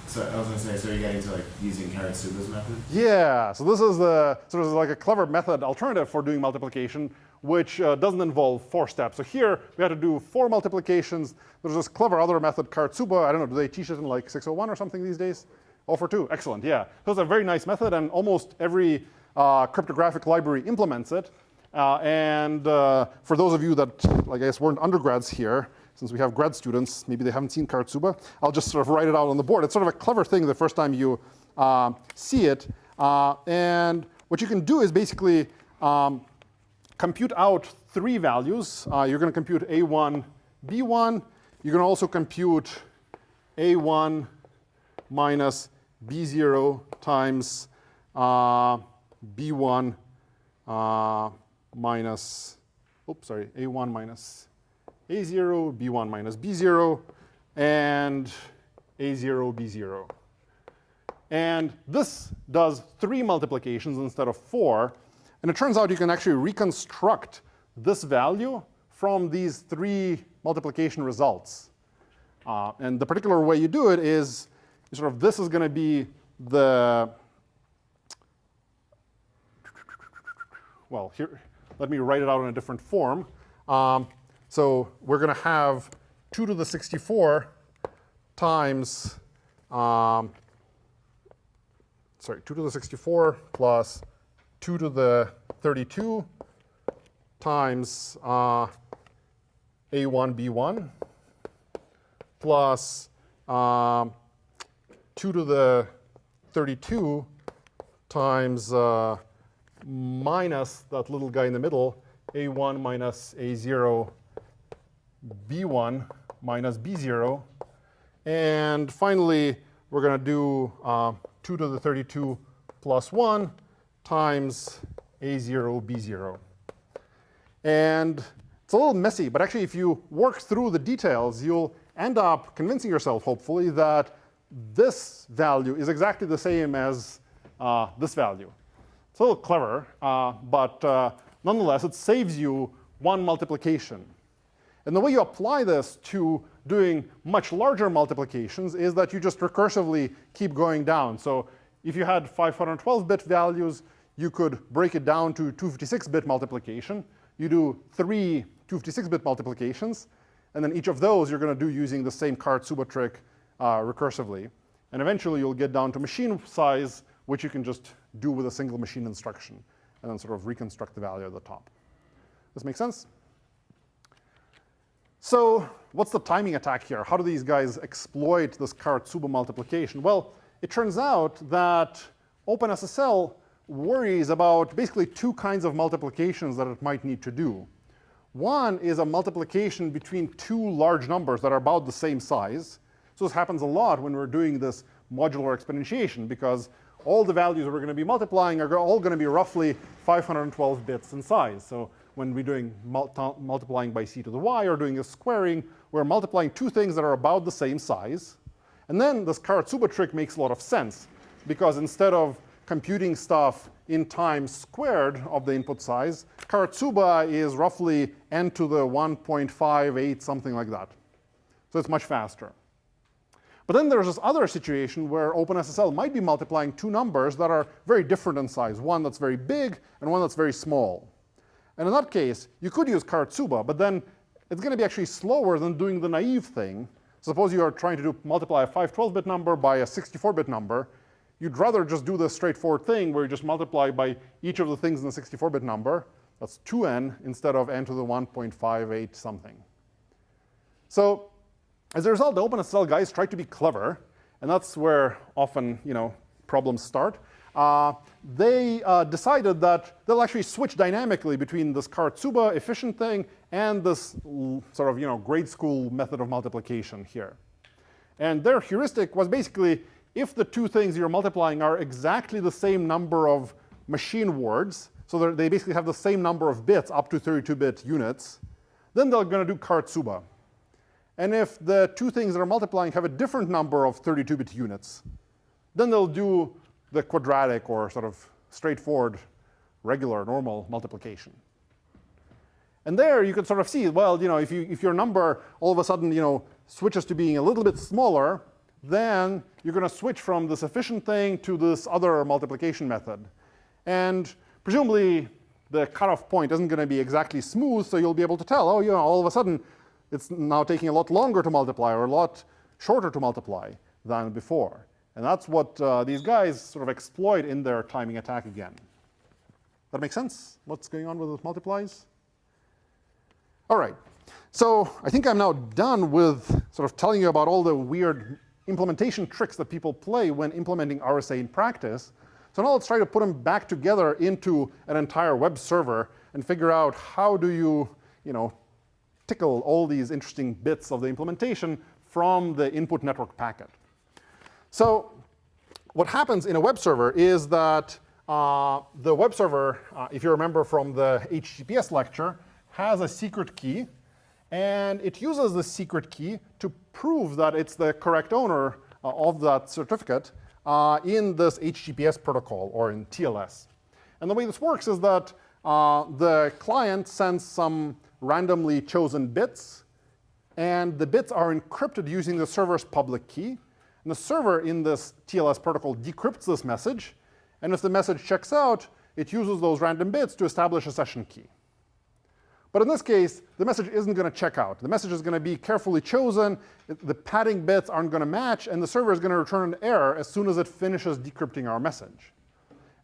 So I was going to say, so you're getting to like using Karatsuba's method? Yeah, so this is sort of like a clever method alternative for doing multiplication, which doesn't involve 4 steps. So here we had to do 4 multiplications. There's this clever other method, Karatsuba. I don't know, do they teach it in like 601 or something these days? 042, excellent, yeah. So it's a very nice method, and almost every cryptographic library implements it. For those of you that, I guess, weren't undergrads here, since we have grad students, maybe they haven't seen Karatsuba, I'll just sort of write it out on the board. It's sort of a clever thing the first time you see it. And what you can do is basically compute out 3 values. You're going to compute A1, B1. You're going to also compute A1 minus B0 times B1 minus, A1 minus A0, B1 minus B0, and A0, B0. And this does 3 multiplications instead of 4. And it turns out you can actually reconstruct this value from these 3 multiplication results. And the particular way you do it is sort of this is going to be the, well, here, let me write it out in a different form. So we're going to have 2 to the 64 times, 2 to the 64 plus 2 to the 32 times A1, B1 plus 2 to the 32 times minus that little guy in the middle, A1 minus A0, B1 minus B0. And finally, we're going to do 2 to the 32 plus 1 times A0, B0. And it's a little messy, but actually if you work through the details, you'll end up convincing yourself, hopefully, that this value is exactly the same as this value. It's a little clever, but nonetheless, it saves you 1 multiplication. And the way you apply this to doing much larger multiplications is that you just recursively keep going down. So if you had 512-bit values, you could break it down to 256-bit multiplication. You do 3 256-bit multiplications. And then each of those you're going to do using the same Karatsuba trick recursively. And eventually you'll get down to machine size, which you can just do with a single machine instruction, and then sort of reconstruct the value at the top. This make sense? So what's the timing attack here? How do these guys exploit this Karatsuba multiplication? Well, it turns out that OpenSSL worries about basically 2 kinds of multiplications that it might need to do. One is a multiplication between 2 large numbers that are about the same size. So this happens a lot when we're doing this modular exponentiation, because all the values we're going to be multiplying are all going to be roughly 512 bits in size. So when we're doing multiplying by c to the y or doing a squaring, we're multiplying 2 things that are about the same size. And then this Karatsuba trick makes a lot of sense, because instead of computing stuff in times squared of the input size, Karatsuba is roughly n to the 1.58, something like that. So it's much faster. But then there's this other situation where OpenSSL might be multiplying 2 numbers that are very different in size, one that's very big and one that's very small. And in that case, you could use Karatsuba, but then it's going to be actually slower than doing the naive thing. Suppose you are trying to multiply a 512-bit number by a 64-bit number. You'd rather just do the straightforward thing where you just multiply by each of the things in the 64-bit number. That's 2n instead of n to the 1.58 something. So as a result, the OpenSSL guys try to be clever, and that's where often problems start. They decided that they'll actually switch dynamically between this Karatsuba efficient thing and this sort of grade school method of multiplication here. And their heuristic was basically, if the 2 things you're multiplying are exactly the same number of machine words, so they basically have the same number of bits up to 32-bit units, then they're going to do Karatsuba. And if the two things that are multiplying have a different number of 32-bit units, then they'll do the quadratic or sort of straightforward, regular, normal multiplication. And there you can sort of see, well, if your number all of a sudden switches to being a little bit smaller, then you're going to switch from this efficient thing to this other multiplication method. And presumably, the cutoff point isn't going to be exactly smooth, so you'll be able to tell, oh, all of a sudden, it's now taking a lot longer to multiply or a lot shorter to multiply than before. And that's what these guys sort of exploit in their timing attack again. That make sense? What's going on with those multiplies? All right. So I think I'm now done with sort of telling you about all the weird implementation tricks that people play when implementing RSA in practice. So now let's try to put them back together into an entire web server and figure out how do you, tickle all these interesting bits of the implementation from the input network packet. So what happens in a web server is that the web server, if you remember from the HTTPS lecture, has a secret key. And it uses the secret key to prove that it's the correct owner of that certificate in this HTTPS protocol or in TLS. And the way this works is that the client sends some randomly chosen bits. And the bits are encrypted using the server's public key. And the server in this TLS protocol decrypts this message. And if the message checks out, it uses those random bits to establish a session key. But in this case, the message isn't going to check out. The message is going to be carefully chosen. The padding bits aren't going to match. And the server is going to return an error as soon as it finishes decrypting our message.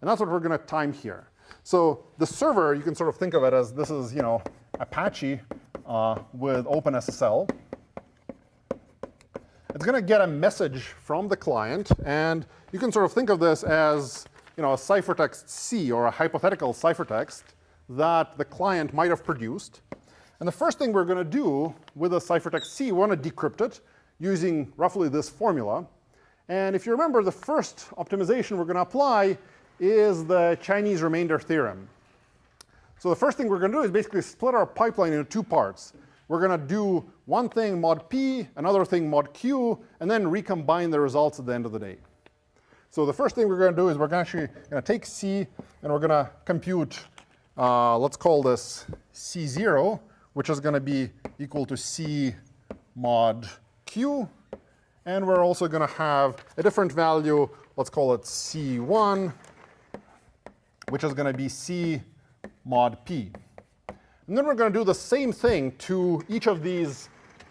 And that's what we're going to time here. So the server, you can sort of think of it as this is Apache with OpenSSL. It's going to get a message from the client. And you can sort of think of this as a ciphertext C or a hypothetical ciphertext that the client might have produced. And the first thing we're going to do with a ciphertext C, we want to decrypt it using roughly this formula. And if you remember, the first optimization we're going to apply is the Chinese remainder theorem. So the first thing we're going to do is basically split our pipeline into two parts. We're going to do one thing mod P, another thing mod Q, and then recombine the results at the end of the day. So the first thing we're going to do is we're actually going to take C, and we're going to compute let's call this C0, which is going to be equal to C mod Q. And we're also going to have a different value. Let's call it C1, which is going to be C mod P. And then we're going to do the same thing to each of these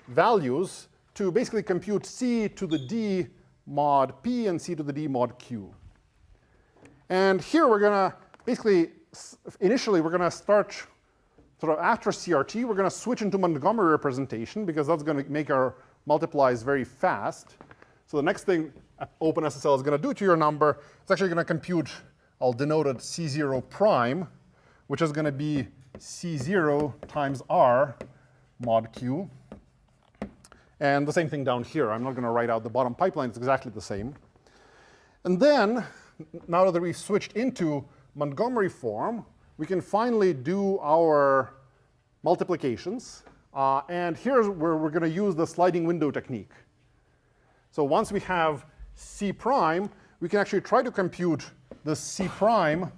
values to basically compute C to the D mod P and C to the D mod Q. And here we're going to basically initially, we're going to start sort of after CRT. We're going to switch into Montgomery representation because that's going to make our multiplies very fast. So the next thing OpenSSL is going to do to your number, it's actually going to compute, I'll denote it C0 prime, which is going to be C0 times R mod Q. And the same thing down here. I'm not going to write out the bottom pipeline. It's exactly the same. And then, now that we've switched into Montgomery form, we can finally do our multiplications. And here's where we're going to use the sliding window technique. So once we have C prime, we can actually try to compute the C prime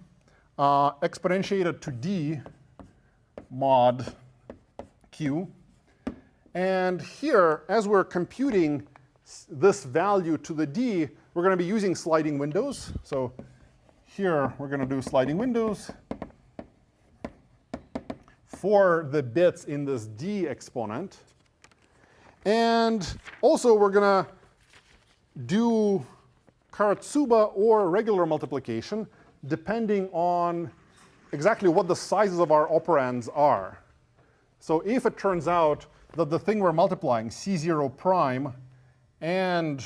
exponentiated to D mod Q. And here, as we're computing this value to the D, we're going to be using sliding windows. So here, we're going to do sliding windows for the bits in this D exponent. And also, we're going to do Karatsuba or regular multiplication, depending on exactly what the sizes of our operands are. So if it turns out that the thing we're multiplying, C0 prime, and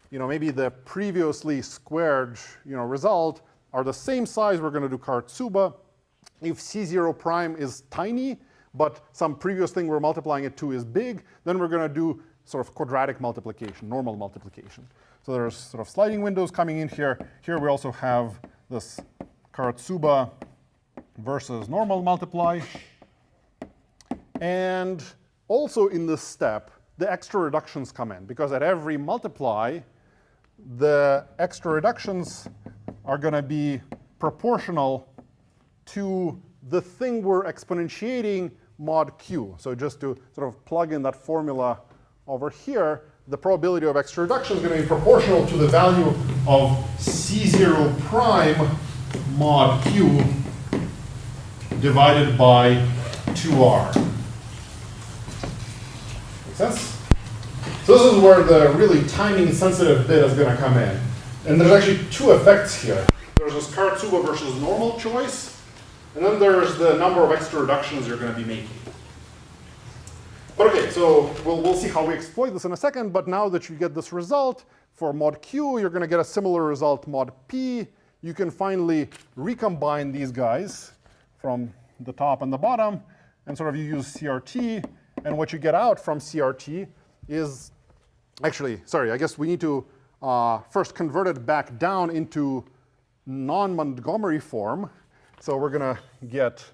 maybe the previously squared result are the same size, we're going to do Karatsuba. If C0 prime is tiny, but some previous thing we're multiplying it to is big, then we're going to do sort of quadratic multiplication, normal multiplication. So there's sort of sliding windows coming in here. Here we also have this Karatsuba versus normal multiply. And also in this step, the extra reductions come in, because at every multiply, the extra reductions are going to be proportional to the thing we're exponentiating mod q. So just to sort of plug in that formula over here, the probability of extra reduction is going to be proportional to the value of C0 prime mod q divided by 2r. Make sense? So this is where the really timing sensitive bit is going to come in. And there's actually two effects here. There's this Karatsuba versus normal choice, and then there's the number of extra reductions you're going to be making. But OK, so we'll see how we exploit this in a second. But now that you get this result for mod q, you're going to get a similar result mod p. You can finally recombine these guys from the top and the bottom, and sort of you use CRT. And what you get out from CRT is actually, sorry, I guess we need to first convert it back down into non-Montgomery form. So we're going to get,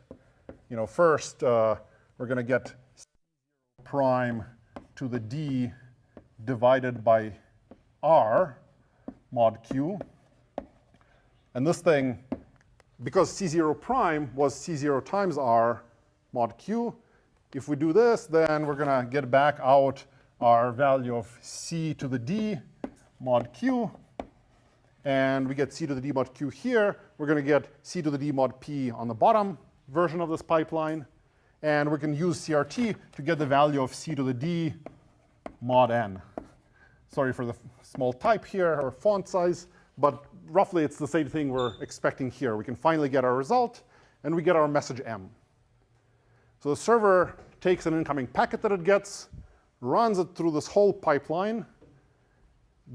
first we're going to get prime to the d divided by r mod q. And this thing, because C0 prime was C0 times r mod q, if we do this, then we're going to get back out our value of c to the d mod q. And we get c to the d mod q here. We're going to get c to the d mod p on the bottom version of this pipeline. And we can use CRT to get the value of c to the d mod n. Sorry for the small type here, or font size. But roughly, it's the same thing we're expecting here. We can finally get our result, and we get our message m. So the server takes an incoming packet that it gets, runs it through this whole pipeline,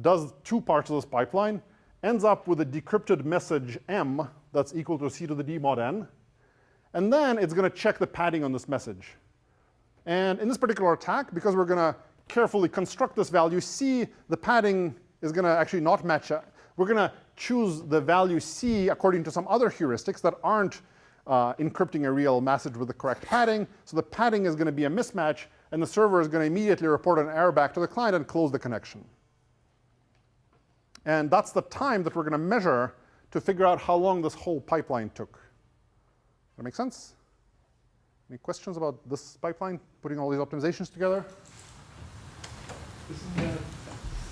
does two parts of this pipeline, ends up with a decrypted message m that's equal to c to the d mod n. And then it's going to check the padding on this message. And in this particular attack, because we're going to carefully construct this value c, the padding is going to actually not match up. We're going to choose the value c according to some other heuristics that aren't encrypting a real message with the correct padding. So the padding is going to be a mismatch, and the server is going to immediately report an error back to the client and close the connection. And that's the time that we're going to measure to figure out how long this whole pipeline took. That make sense? Any questions about this pipeline, putting all these optimizations together? Isn't that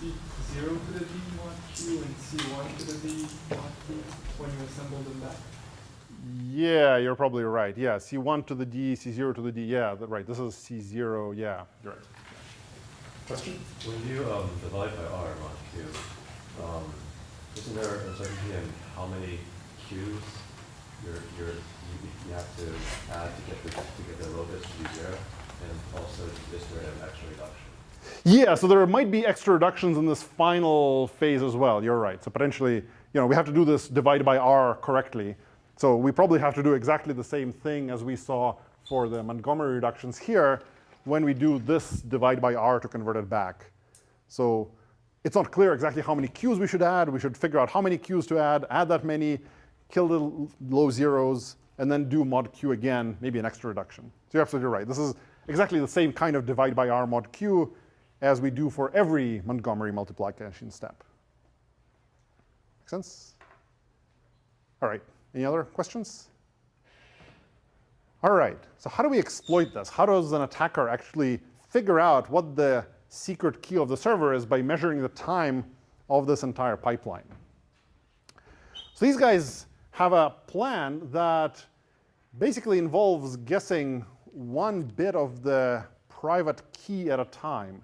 C0 to the d mod q and C1 to the d mod q when you assemble them back? Yeah, you're probably right. Yeah, C1 to the d, C0 to the d. Yeah, right. This is C0. Yeah, you're right. Question? When you divide by r mod q, isn't there uncertainty in how many q's you have to add to get the low bits to be 0, and also is there an extra reduction? Yeah, so there might be extra reductions in this final phase as well. You're right. So potentially, we have to do this divide by r correctly. So we probably have to do exactly the same thing as we saw for the Montgomery reductions here when we do this divide by r to convert it back. So it's not clear exactly how many q's we should add. We should figure out how many q's to add that many, kill the low zeros, and then do mod q again, maybe an extra reduction. So you're absolutely right. This is exactly the same kind of divide by r mod q as we do for every Montgomery multiplication step. Make sense? All right. Any other questions? All right. So how do we exploit this? How does an attacker actually figure out what the secret key of the server is by measuring the time of this entire pipeline? So these guys have a plan that basically involves guessing one bit of the private key at a time.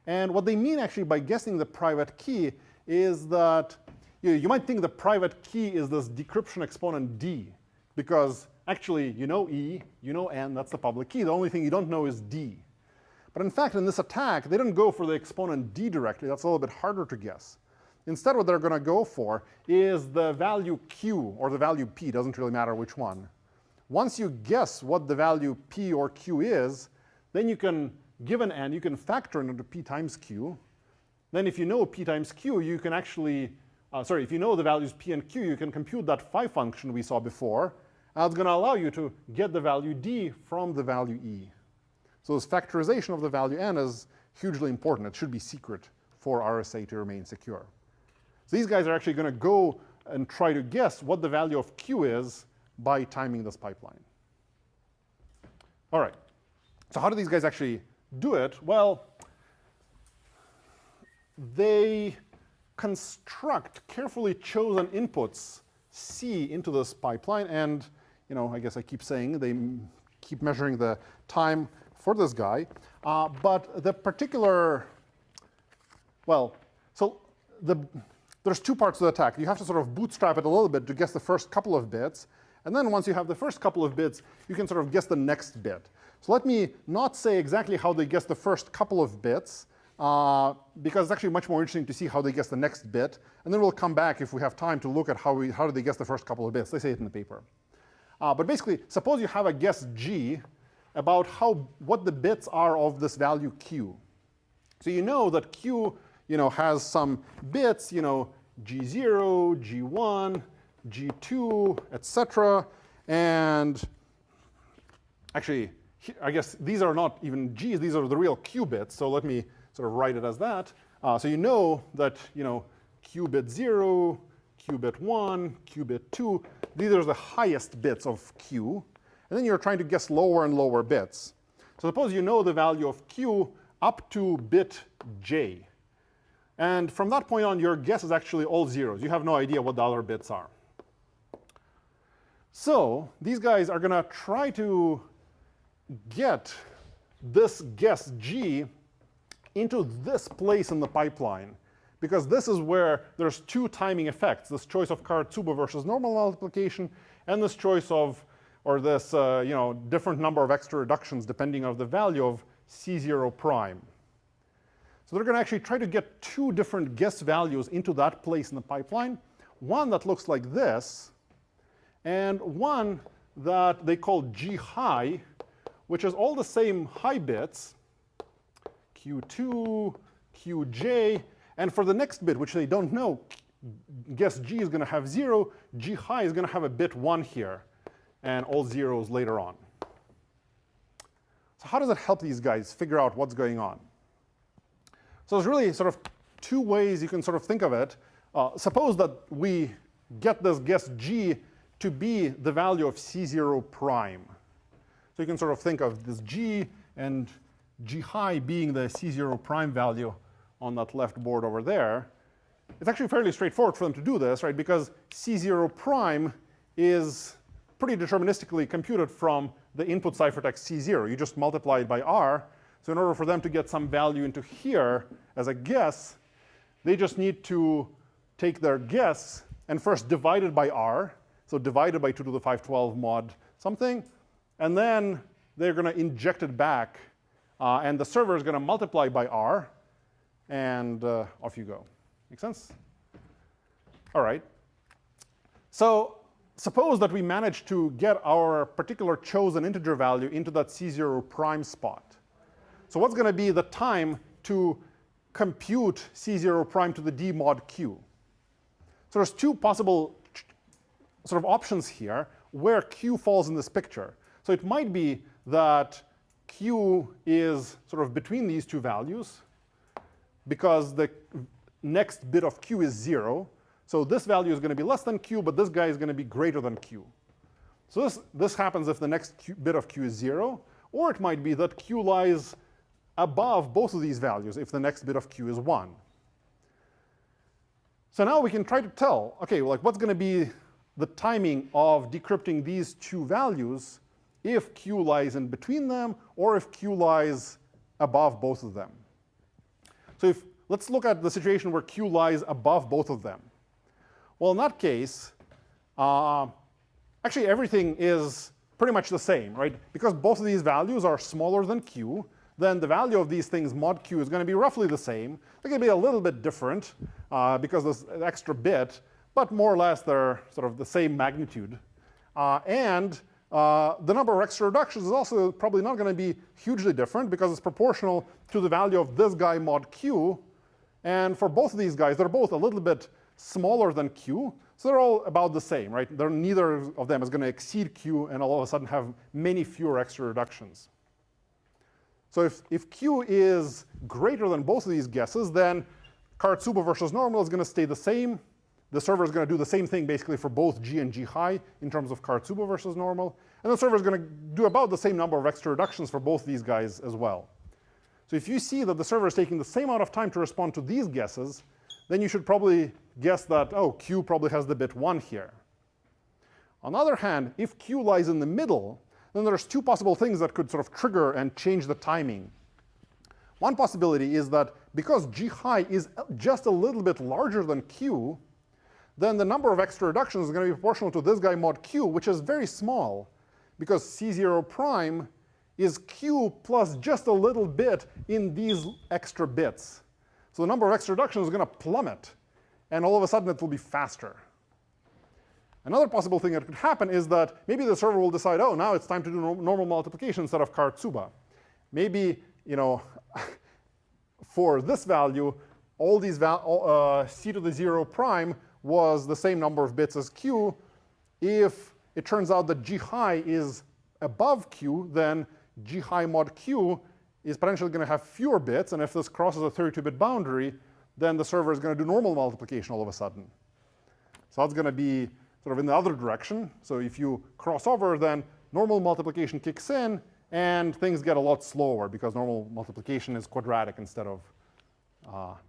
And what they mean actually by guessing the private key is that you might think the private key is this decryption exponent d, because actually you know E, you know N, that's the public key. The only thing you don't know is D. But in fact, in this attack, they didn't go for the exponent d directly. That's a little bit harder to guess. Instead, what they're going to go for is the value q or the value p. Doesn't really matter which one. Once you guess what the value p or q is, then you can, given n, you can factor it into p times q. Then if you know p times q, you can actually, if you know the values p and q, you can compute that phi function we saw before. It's going to allow you to get the value d from the value e. So this factorization of the value n is hugely important. It should be secret for RSA to remain secure. So these guys are actually going to go and try to guess what the value of q is by timing this pipeline. All right. So how do these guys actually do it? Well, they construct carefully chosen inputs C into this pipeline, and I guess I keep saying they keep measuring the time for this guy. But the particular, there's two parts to the attack. You have to sort of bootstrap it a little bit to guess the first couple of bits. And then once you have the first couple of bits, you can sort of guess the next bit. So let me not say exactly how they guess the first couple of bits, because it's actually much more interesting to see how they guess the next bit. And then we'll come back if we have time to look at how do they guess the first couple of bits. They say it in the paper. But basically, suppose you have a guess g about what the bits are of this value q. So you know that q has some bits, g0, g1, g2, etc. And actually, I guess these are not even g's. These are the real q bits. So let me sort of write it as that. So you know that q bit 0, q bit 1, q bit 2. These are the highest bits of q. And then you're trying to guess lower and lower bits. So suppose you know the value of q up to bit j. And from that point on, your guess is actually all zeros. You have no idea what the other bits are. So these guys are going to try to get this guess g into this place in the pipeline, because this is where there's two timing effects, this choice of Karatsuba versus normal multiplication, and this choice of, or this different number of extra reductions depending on the value of C0 prime. So they're going to actually try to get two different guess values into that place in the pipeline, one that looks like this, and one that they call G high, which is all the same high bits, Q2, Qj, and for the next bit, which they don't know, guess G is going to have 0, G high is going to have a bit 1 here, and all zeros later on. So how does it help these guys figure out what's going on? So there's really sort of two ways you can sort of think of it. Suppose that we get this guess G to be the value of C0 prime. So you can sort of think of this G and G high being the C0 prime value on that left board over there. It's actually fairly straightforward for them to do this, right? Because C0 prime is pretty deterministically computed from the input ciphertext C0. You just multiply it by R. So in order for them to get some value into here as a guess, they just need to take their guess and first divide it by R. So divided by 2 to the 512 mod something. And then they're going to inject it back. And the server is going to multiply by R. And off you go. Make sense? All right. So suppose that we manage to get our particular chosen integer value into that C0 prime spot. So what's going to be the time to compute C0 prime to the d mod q? So there's two possible sort of options here where q falls in this picture. So it might be that q is sort of between these two values, because the next bit of q is 0. So this value is going to be less than q, but this guy is going to be greater than q. So this happens if the next bit of q is 0. Or it might be that q lies above both of these values if the next bit of q is 1. So now we can try to tell, OK, like what's going to be the timing of decrypting these two values if q lies in between them or if q lies above both of them. So let's look at the situation where q lies above both of them. Well, in that case, actually everything is pretty much the same, right? Because both of these values are smaller than q, then the value of these things mod q is going to be roughly the same. They're going to be a little bit different because there's an extra bit, but more or less they're sort of the same magnitude. And the number of extra reductions is also probably not going to be hugely different because it's proportional to the value of this guy mod q. And for both of these guys, they're both a little bit smaller than q. So they're all about the same, right? Neither of them is going to exceed Q and all of a sudden have many fewer extra reductions. So if Q is greater than both of these guesses, then Karatsuba versus normal is going to stay the same. The server is going to do the same thing basically for both G and G high in terms of Karatsuba versus normal. And the server is going to do about the same number of extra reductions for both these guys as well. So if you see that the server is taking the same amount of time to respond to these guesses, then you should probably guess that, oh, Q probably has the bit 1 here. On the other hand, if Q lies in the middle, then there's two possible things that could sort of trigger and change the timing. One possibility is that because G high is just a little bit larger than Q, then the number of extra reductions is going to be proportional to this guy mod Q, which is very small, because C0 prime is Q plus just a little bit in these extra bits. So the number of extra reductions is going to plummet, and all of a sudden it will be faster. Another possible thing that could happen is that maybe the server will decide, oh, now it's time to do normal multiplication instead of Karatsuba. Maybe, for this value, all these C to the 0 prime was the same number of bits as Q. If it turns out that G high is above Q, then G high mod Q is potentially going to have fewer bits. And if this crosses a 32-bit boundary, then the server is going to do normal multiplication all of a sudden. So that's going to be sort of in the other direction. So if you cross over, then normal multiplication kicks in, and things get a lot slower because normal multiplication is quadratic instead of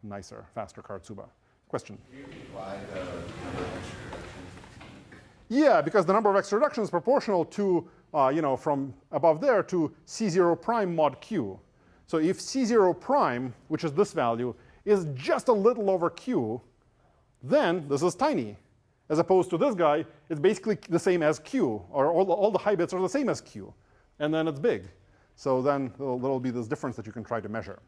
nicer, faster Karatsuba. Question? Do you apply the number of extra reductions? Yeah, because the number of extra reductions is proportional to, from above there to C0 prime mod Q. So if C0 prime, which is this value, is just a little over Q, then this is tiny. As opposed to this guy, it's basically the same as Q, or all the high bits are the same as Q. And then it's big. So then there'll be this difference that you can try to measure.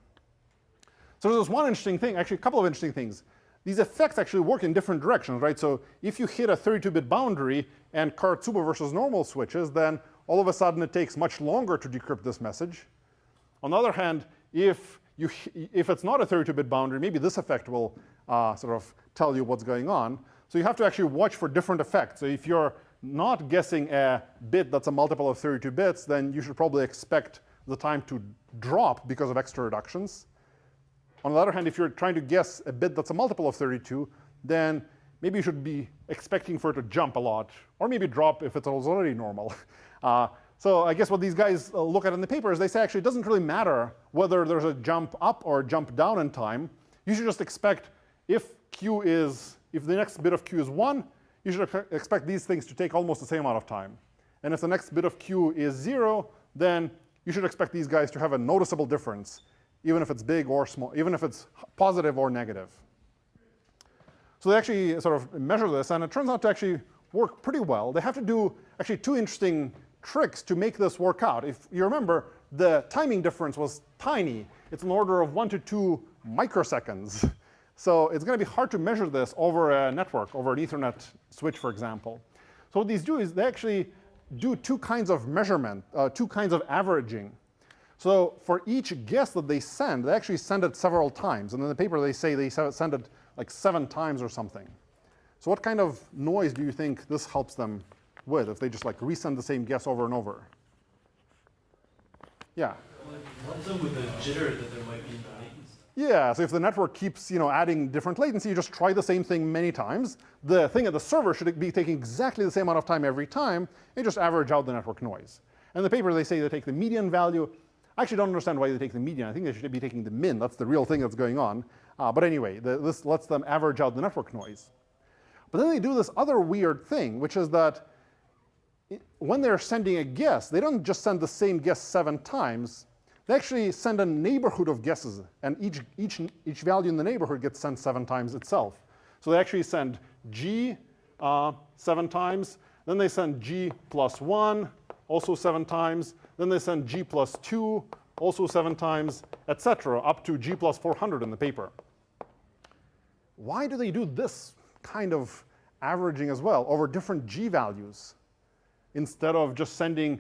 So there's this one interesting thing, actually a couple of interesting things. These effects actually work in different directions, right? So if you hit a 32-bit boundary and Karatsuba versus normal switches, then all of a sudden it takes much longer to decrypt this message. On the other hand, if it's not a 32-bit boundary, maybe this effect will sort of tell you what's going on. So you have to actually watch for different effects. So if you're not guessing a bit that's a multiple of 32 bits, then you should probably expect the time to drop because of extra reductions. On the other hand, if you're trying to guess a bit that's a multiple of 32, then maybe you should be expecting for it to jump a lot, or maybe drop if it's already normal. So I guess what these guys look at in the paper is they say actually it doesn't really matter whether there's a jump up or a jump down in time. You should just expect if the next bit of Q is 1, you should expect these things to take almost the same amount of time. And if the next bit of Q is 0, then you should expect these guys to have a noticeable difference, even if it's big or small, even if it's positive or negative. So they actually sort of measure this, and it turns out to actually work pretty well. They have to do actually two interesting tricks to make this work out. If you remember, the timing difference was tiny. It's an order of 1 to 2 microseconds. So it's going to be hard to measure this over a network, over an Ethernet switch, for example. So what these do is they actually do two kinds of measurement, two kinds of averaging. So for each guess that they send, they actually send it several times. And in the paper, they say they send it like 7 times or something. So what kind of noise do you think this helps them with if they just like resend the same guess over and over? Yeah? Helps them with the jitter that there might be in the latency. Yeah, so if the network keeps adding different latency, you just try the same thing many times. The thing at the server should be taking exactly the same amount of time every time, and just average out the network noise. And in the paper, they say they take the median value. I actually don't understand why they take the median. I think they should be taking the min. That's the real thing that's going on. But anyway, this lets them average out the network noise. But then they do this other weird thing, which is that when they're sending a guess, they don't just send the same guess 7 times. They actually send a neighborhood of guesses, and each value in the neighborhood gets sent 7 times itself. So they actually send G 7 times, then they send G plus 1, also 7 times, then they send G plus 2, also 7 times, etc., up to G plus 400 in the paper. Why do they do this kind of averaging as well over different G values instead of just sending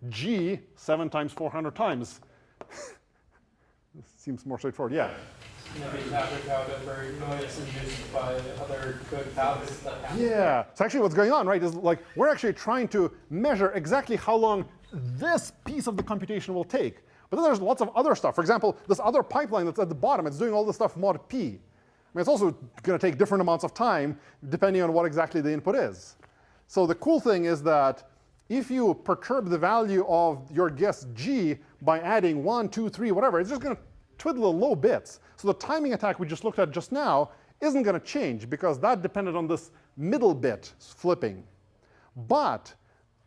G 7 times 400 times? This seems more straightforward. Yeah? maybe to average out over noise induced by other code paths that happen. Yeah. So actually what's going on, right, is like we're actually trying to measure exactly how long this piece of the computation will take. But then there's lots of other stuff. For example, this other pipeline that's at the bottom, it's doing all this stuff mod p. I mean, it's also going to take different amounts of time depending on what exactly the input is. So the cool thing is that if you perturb the value of your guess g by adding 1, 2, 3, whatever, it's just going to twiddle the low bits. So the timing attack we just looked at just now isn't going to change because that depended on this middle bit flipping. But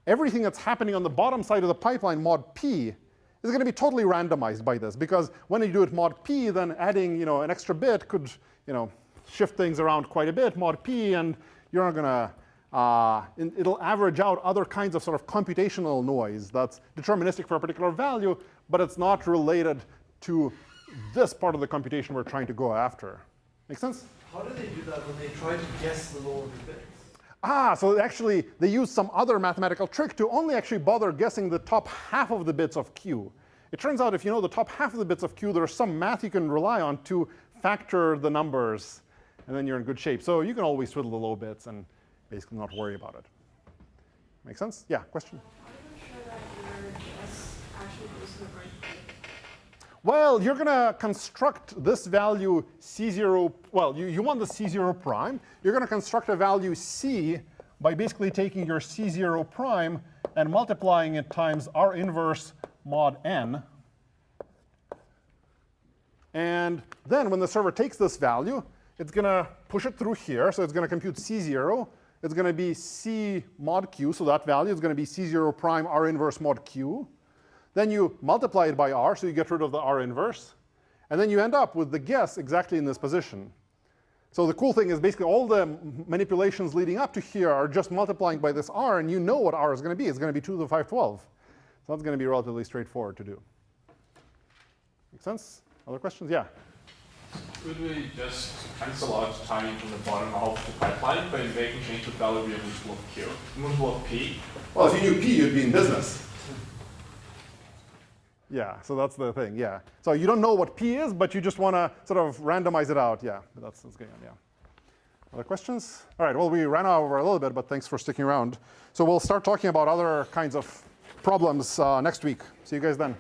everything that's happening on the bottom side of the pipeline, mod p, is going to be totally randomized by this. Because when you do it mod p, then adding an extra bit could shift things around quite a bit, mod p, and you're not going to it'll average out other kinds of sort of computational noise that's deterministic for a particular value, but it's not related to this part of the computation we're trying to go after. Make sense? How do they do that when they try to guess the lower bits? So actually they use some other mathematical trick to only actually bother guessing the top half of the bits of Q. It turns out if you know the top half of the bits of Q, there's some math you can rely on to factor the numbers, and then you're in good shape. So you can always twiddle the low bits and basically not worry about it. Make sense? Yeah, question? How do you ensure that your guess actually goes to the right place? Well, you're going to construct this value C0. Well, you want the C0 prime. You're going to construct a value C by basically taking your C0 prime and multiplying it times R inverse mod n. And then when the server takes this value, it's going to push it through here. So it's going to compute C0. It's going to be C mod Q. So that value is going to be C0 prime R inverse mod Q. Then you multiply it by R, so you get rid of the R inverse. And then you end up with the guess exactly in this position. So the cool thing is basically all the manipulations leading up to here are just multiplying by this R, and you know what R is going to be. It's going to be 2 to the 512. So that's going to be relatively straightforward to do. Make sense? Other questions? Yeah? Could we just cancel out time from the bottom of the pipeline by making change the value of multiple of p? Well, if you knew P, you'd be in business. Yeah, so that's the thing, yeah. So you don't know what P is, but you just want to sort of randomize it out. Yeah, that's what's going on, yeah. Other questions? All right, well, we ran over a little bit, but thanks for sticking around. So we'll start talking about other kinds of problems next week. See you guys then.